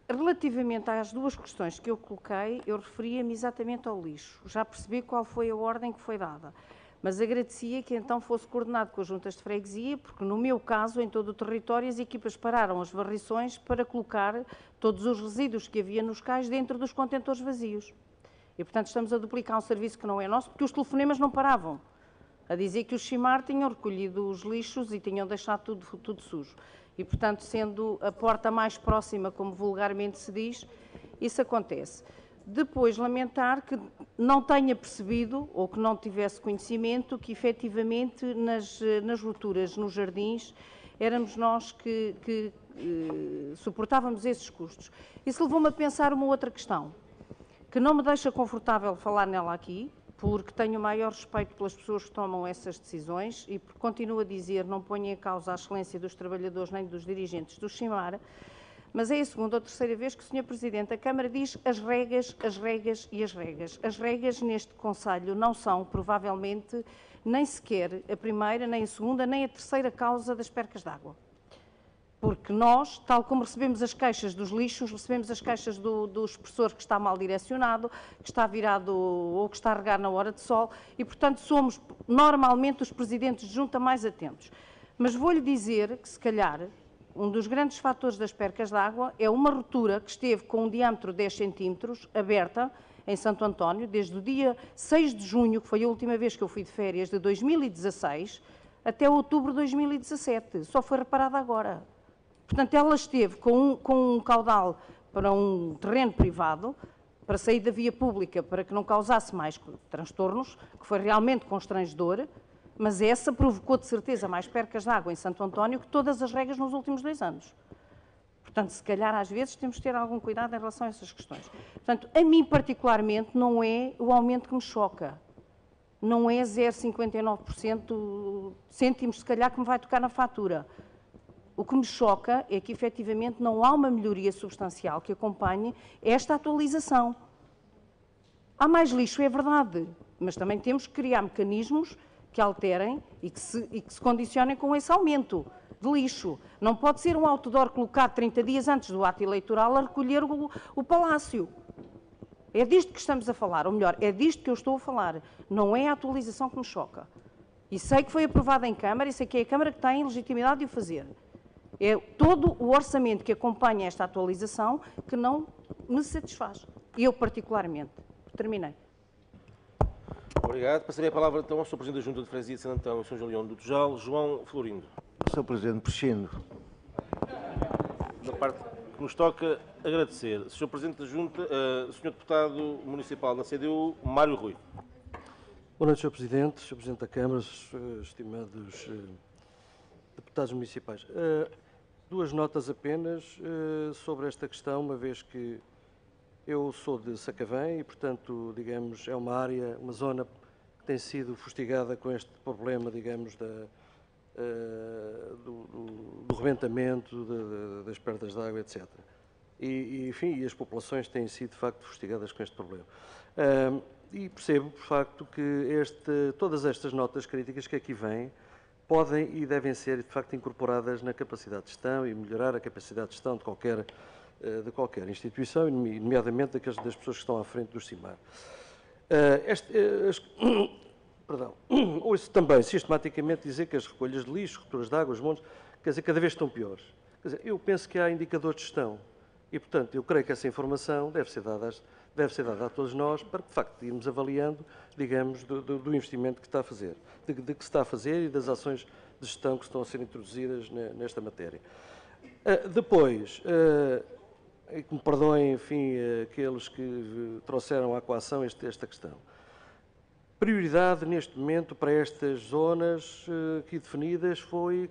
Relativamente às duas questões que eu coloquei, eu referia-me exatamente ao lixo. Já percebi qual foi a ordem que foi dada, mas agradecia que então fosse coordenado com as juntas de freguesia, porque no meu caso, em todo o território, as equipas pararam as varrições para colocar todos os resíduos que havia nos cais dentro dos contentores vazios. E, portanto, estamos a duplicar um serviço que não é nosso, porque os telefonemas não paravam a dizer que os Chimar tinham recolhido os lixos e tinham deixado tudo sujo. E, portanto, sendo a porta mais próxima, como vulgarmente se diz, isso acontece. Depois, lamentar que não tenha percebido, ou que não tivesse conhecimento, que efetivamente nas rupturas nos jardins éramos nós que suportávamos esses custos. Isso levou-me a pensar uma outra questão, que não me deixa confortável falar nela aqui, porque tenho o maior respeito pelas pessoas que tomam essas decisões e porque continuo a dizer, não ponho em causa a excelência dos trabalhadores nem dos dirigentes do Chimar, mas é a segunda ou terceira vez que o Sr. Presidente, a Câmara diz as regas e as regas. As regas neste Conselho não são, provavelmente, nem sequer a primeira, nem a segunda, nem a terceira causa das percas de água. Porque nós, tal como recebemos as queixas dos lixos, recebemos as queixas do expressor que está mal direcionado, que está virado ou que está a regar na hora de sol, e, portanto, somos normalmente os presidentes de junta mais atentos. Mas vou-lhe dizer que, se calhar, um dos grandes fatores das percas de água é uma ruptura que esteve com um diâmetro de 10 centímetros, aberta, em Santo António, desde o dia 6 de junho, que foi a última vez que eu fui de férias, de 2016, até outubro de 2017. Só foi reparada agora. Portanto, ela esteve com um caudal para um terreno privado, para sair da via pública, para que não causasse mais transtornos, que foi realmente constrangedor, mas essa provocou de certeza mais percas de água em Santo António que todas as regas nos últimos 2 anos. Portanto, se calhar às vezes temos de ter algum cuidado em relação a essas questões. Portanto, a mim particularmente não é o aumento que me choca. Não é 0,59% cêntimos, se calhar, que me vai tocar na fatura. O que me choca é que, efetivamente, não há uma melhoria substancial que acompanhe esta atualização. Há mais lixo, é verdade, mas também temos que criar mecanismos que alterem e que se condicionem com esse aumento de lixo. Não pode ser um outdoor colocado 30 dias antes do ato eleitoral a recolher o Palácio. É disto que estamos a falar, ou melhor, é disto que eu estou a falar. Não é a atualização que me choca. E sei que foi aprovada em Câmara e sei que é a Câmara que tem legitimidade de o fazer. É todo o orçamento que acompanha esta atualização que não me satisfaz. Eu, particularmente. Terminei. Obrigado. Passarei a palavra então ao Sr. Presidente da Junta de Freguesia de Santo Antão e São Julião do Tujal, João Florindo. Sr. Presidente, prescindo. Da parte que nos toca, agradecer. Sr. Presidente da Junta, Sr. Deputado Municipal da CDU, Mário Rui. Boa noite, Sr. Presidente, Sr. Presidente da Câmara, estimados deputados municipais. Duas notas apenas sobre esta questão, uma vez que eu sou de Sacavém e, portanto, digamos, é uma área, uma zona que tem sido fustigada com este problema, digamos, do rebentamento, das perdas de água, etc. Enfim, as populações têm sido, de facto, fustigadas com este problema. E percebo, por facto, que todas estas notas críticas que aqui vêm podem e devem ser, de facto, incorporadas na capacidade de gestão e melhorar a capacidade de gestão de qualquer instituição, nomeadamente das pessoas que estão à frente do CIMAR. Ouço também sistematicamente dizer que as recolhas de lixo, rupturas de águas, montes, quer dizer, cada vez estão piores. Quer dizer, eu penso que há indicadores de gestão e, portanto, eu creio que essa informação deve ser dada a todos nós para que, de facto, irmos avaliando, digamos, do investimento que está a fazer, de que se está a fazer e das ações de gestão que estão a ser introduzidas nesta matéria. Depois, que me perdoem, enfim, aqueles que trouxeram à coação esta questão. Prioridade, neste momento, para estas zonas aqui definidas foi,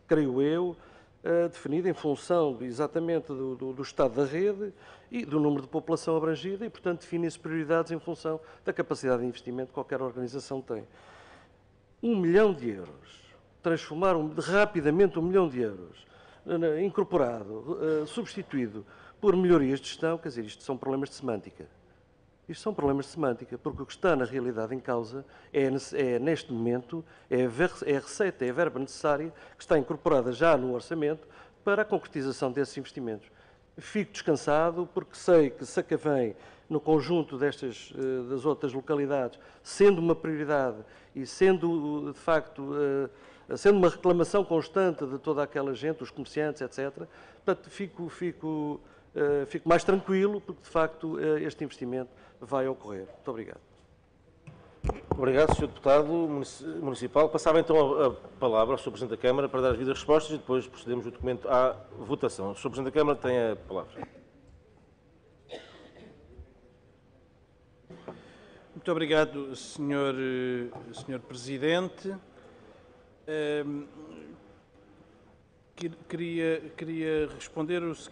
creio eu, definida em função exatamente do estado da rede e do número de população abrangida e, portanto, definem-se prioridades em função da capacidade de investimento que qualquer organização tem. 1 milhão de euros, transformar rapidamente 1 milhão de euros, incorporado, substituído por melhorias de gestão, quer dizer, isto são problemas de semântica. Isto são problemas de semântica, porque o que está na realidade em causa neste momento, é a receita, é a verba necessária que está incorporada já no orçamento para a concretização desses investimentos. Fico descansado porque sei que Sacavém, no conjunto das outras localidades, sendo uma prioridade e sendo, de facto, sendo uma reclamação constante de toda aquela gente, os comerciantes, etc., portanto, fico mais tranquilo porque, de facto, este investimento vai ocorrer. Muito obrigado. Obrigado, Sr. Deputado Municipal. Passava então a palavra ao Sr. Presidente da Câmara para dar as devidas respostas e depois procedemos o documento à votação. O Sr. Presidente da Câmara tem a palavra. Muito obrigado, Sr. Presidente.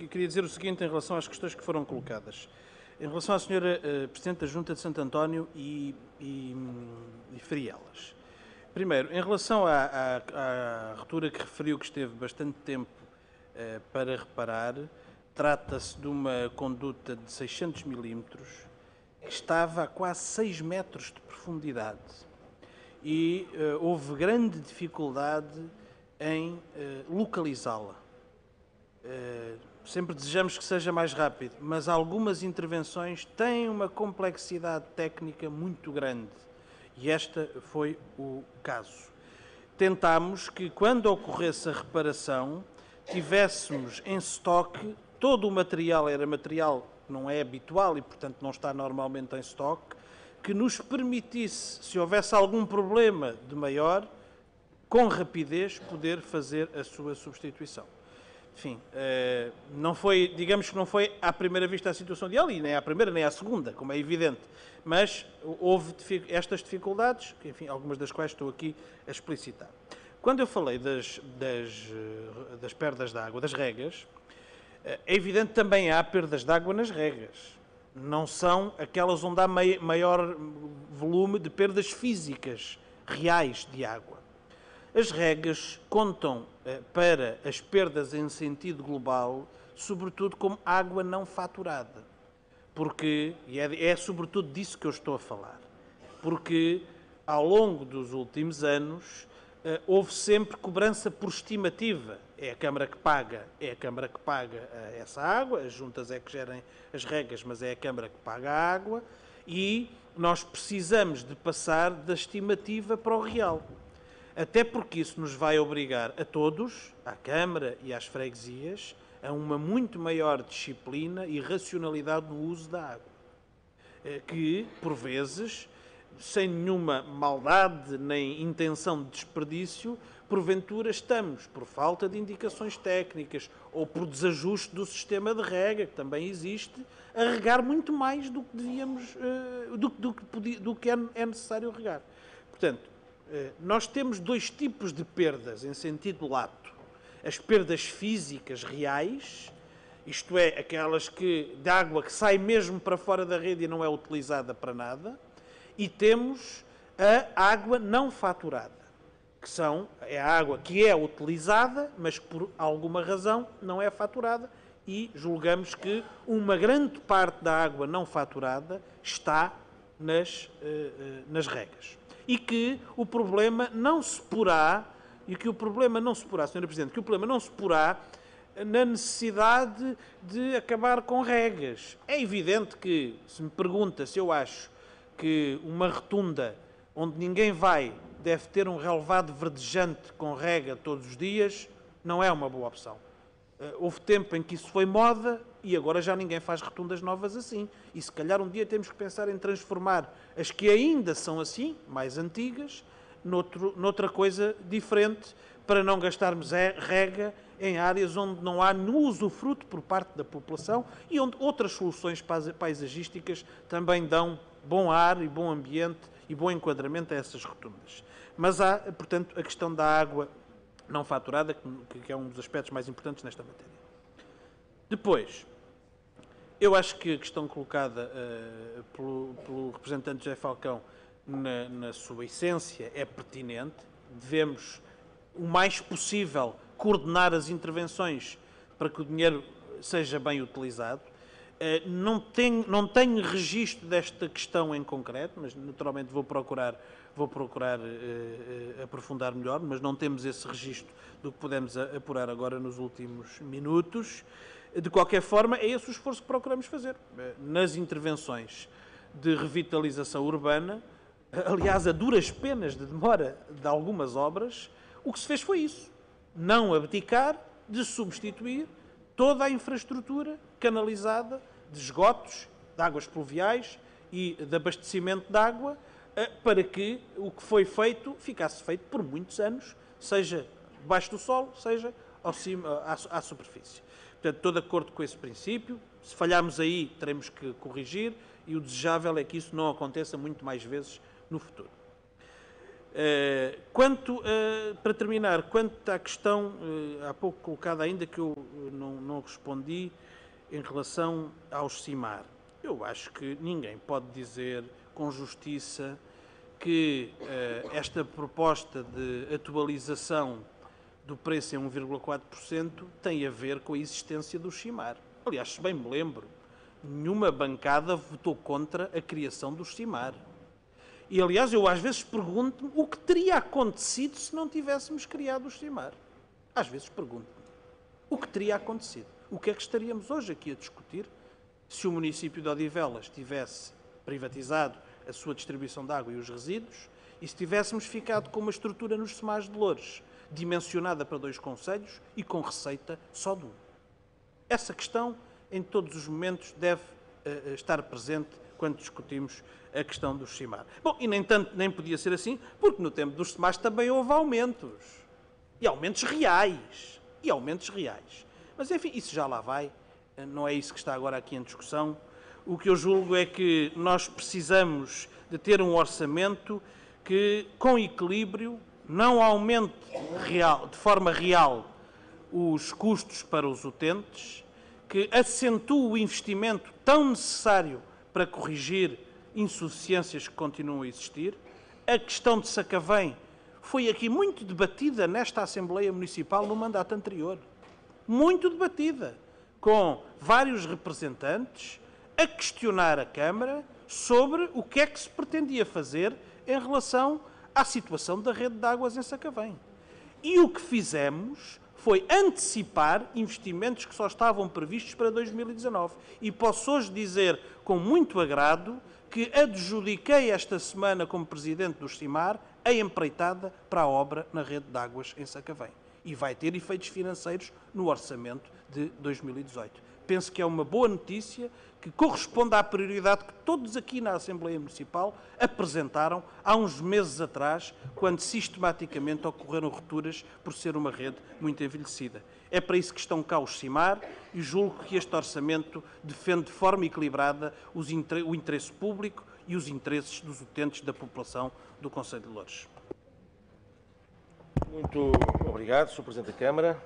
Queria dizer o seguinte em relação às questões que foram colocadas. Em relação à Sra. Presidente da Junta de Santo António e Frielas. Primeiro, em relação à ruptura que referiu, que esteve bastante tempo para reparar, trata-se de uma conduta de 600 milímetros que estava a quase 6 metros de profundidade e houve grande dificuldade em localizá-la. Sempre desejamos que seja mais rápido, mas algumas intervenções têm uma complexidade técnica muito grande e esta foi o caso. Tentámos que, quando ocorresse a reparação, tivéssemos em estoque todo o material, era material que não é habitual e, portanto, não está normalmente em estoque, que nos permitisse, se houvesse algum problema de maior, com rapidez, poder fazer a sua substituição. Enfim, não foi, digamos que não foi à primeira vista a situação ideal, e nem à primeira nem à segunda, como é evidente, mas houve estas dificuldades, enfim, algumas das quais estou aqui a explicitar. Quando eu falei das perdas de água, das regas, é evidente que também há perdas de água nas regas. Não são aquelas onde há maior volume de perdas físicas reais de água. As regas contam para as perdas em sentido global, sobretudo como água não faturada. Porque, e é sobretudo disso que eu estou a falar, porque ao longo dos últimos anos houve sempre cobrança por estimativa. É a Câmara que paga essa água, as juntas é que gerem as regras, mas é a Câmara que paga a água, e nós precisamos de passar da estimativa para o real. Até porque isso nos vai obrigar a todos, à Câmara e às freguesias, a uma muito maior disciplina e racionalidade no uso da água. Que, por vezes, sem nenhuma maldade nem intenção de desperdício, porventura estamos, por falta de indicações técnicas ou por desajuste do sistema de rega, que também existe, a regar muito mais do que devíamos, do que é necessário regar. Portanto, nós temos dois tipos de perdas em sentido lato. As perdas físicas reais, isto é, aquelas de água que sai mesmo para fora da rede e não é utilizada para nada, e temos a água não faturada, que é a água que é utilizada, mas que por alguma razão não é faturada, e julgamos que uma grande parte da água não faturada está nas regas. E que o problema não se porá, Sra. Presidente, que o problema não se porá na necessidade de acabar com regas. É evidente que, se me pergunta se eu acho que uma rotunda onde ninguém vai deve ter um relevado verdejante com rega todos os dias, não é uma boa opção. Houve tempo em que isso foi moda e agora já ninguém faz rotundas novas assim. E se calhar um dia temos que pensar em transformar as que ainda são assim, mais antigas, noutra coisa diferente, para não gastarmos rega em áreas onde não há no usufruto por parte da população e onde outras soluções paisagísticas também dão bom ar e bom ambiente e bom enquadramento a essas rotundas. Mas há, portanto, a questão da água não faturada, que é um dos aspectos mais importantes nesta matéria. Depois, eu acho que a questão colocada pelo representante José Falcão, na sua essência, é pertinente. Devemos, o mais possível, coordenar as intervenções para que o dinheiro seja bem utilizado. Não tenho registro desta questão em concreto, mas naturalmente vou procurar aprofundar melhor, mas não temos esse registro do que pudemos apurar agora nos últimos minutos. De qualquer forma, é esse o esforço que procuramos fazer. Nas intervenções de revitalização urbana, aliás, a duras penas de demora de algumas obras, o que se fez foi isso. Não abdicar de substituir toda a infraestrutura canalizada de esgotos, de águas pluviais e de abastecimento de água, para que o que foi feito ficasse feito por muitos anos, seja debaixo do solo, seja à superfície. Portanto, estou de acordo com esse princípio. Se falharmos aí, teremos que corrigir e o desejável é que isso não aconteça muito mais vezes no futuro. Para terminar, quanto à questão há pouco colocada ainda, que eu não respondi, em relação aos CIMAR, eu acho que ninguém pode dizer com justiça que esta proposta de atualização do preço em 1,4% tem a ver com a existência do CIMAR. Aliás, se bem me lembro, nenhuma bancada votou contra a criação do CIMAR. E, aliás, eu às vezes pergunto-me o que teria acontecido se não tivéssemos criado o CIMAR. Às vezes pergunto-me o que teria acontecido. O que é que estaríamos hoje aqui a discutir se o município de Odivelas tivesse privatizado a sua distribuição de água e os resíduos e se tivéssemos ficado com uma estrutura nos Semares de Loures, dimensionada para 2 concelhos e com receita só de um. Essa questão, em todos os momentos, deve estar presente quando discutimos a questão do CIMAR. Bom, e nem podia ser assim, porque no tempo dos CIMARs também houve aumentos. E aumentos reais. Mas, enfim, isso já lá vai. Não é isso que está agora aqui em discussão. O que eu julgo é que nós precisamos de ter um orçamento que, com equilíbrio, não aumente de forma real os custos para os utentes, que acentue o investimento tão necessário para corrigir insuficiências que continuam a existir. A questão de Sacavém foi aqui muito debatida nesta Assembleia Municipal no mandato anterior. Muito debatida, com vários representantes a questionar a Câmara sobre o que é que se pretendia fazer em relação à situação da rede de águas em Sacavém. E o que fizemos foi antecipar investimentos que só estavam previstos para 2019. E posso hoje dizer, com muito agrado, que adjudiquei esta semana, como Presidente do CIMAR, a empreitada para a obra na rede de águas em Sacavém. E vai ter efeitos financeiros no orçamento de 2018. Penso que é uma boa notícia, que corresponde à prioridade que todos aqui na Assembleia Municipal apresentaram há uns meses atrás, quando sistematicamente ocorreram rupturas por ser uma rede muito envelhecida. É para isso que estão cá os CIMAR e julgo que este orçamento defende de forma equilibrada o interesse público e os interesses dos utentes da população do Concelho de Loures. Muito obrigado, Sr. Presidente da Câmara,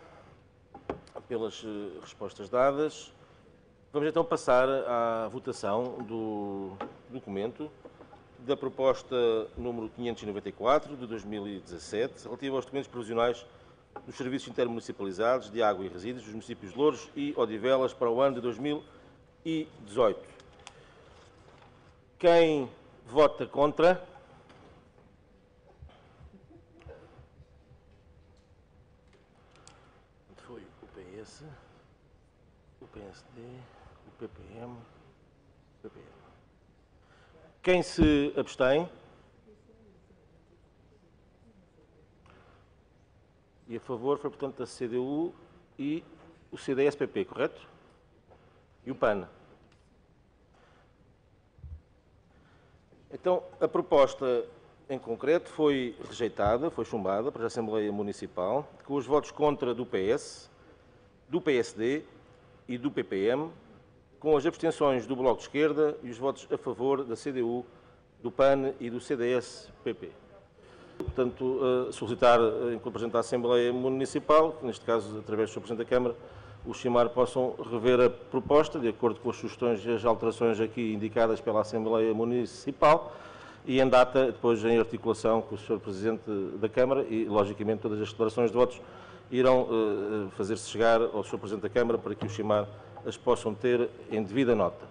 pelas respostas dadas. Vamos então passar à votação do documento da proposta número 594 de 2017, relativa aos documentos provisionais dos serviços intermunicipalizados de água e resíduos dos municípios de Loures e Odivelas para o ano de 2018. Quem vota contra? Foi o PS, o PSD, o PPM, o PPM. Quem se abstém? E a favor foi, portanto, a CDU e o CDS-PP, correto? E o PAN. Então, a proposta em concreto foi rejeitada, foi chumbada para a Assembleia Municipal, com os votos contra do PS, do PSD e do PPM, com as abstenções do Bloco de Esquerda e os votos a favor da CDU, do PAN e do CDS-PP. Portanto, solicitar, enquanto Presidente da Assembleia Municipal, que neste caso, através do Sr. Presidente da Câmara, os CIMAR possam rever a proposta, de acordo com as sugestões e as alterações aqui indicadas pela Assembleia Municipal, e em data, depois em articulação com o Sr. Presidente da Câmara, e, logicamente, todas as declarações de votos irão fazer-se chegar ao Sr. Presidente da Câmara para que os CIMAR as possam ter em devida nota.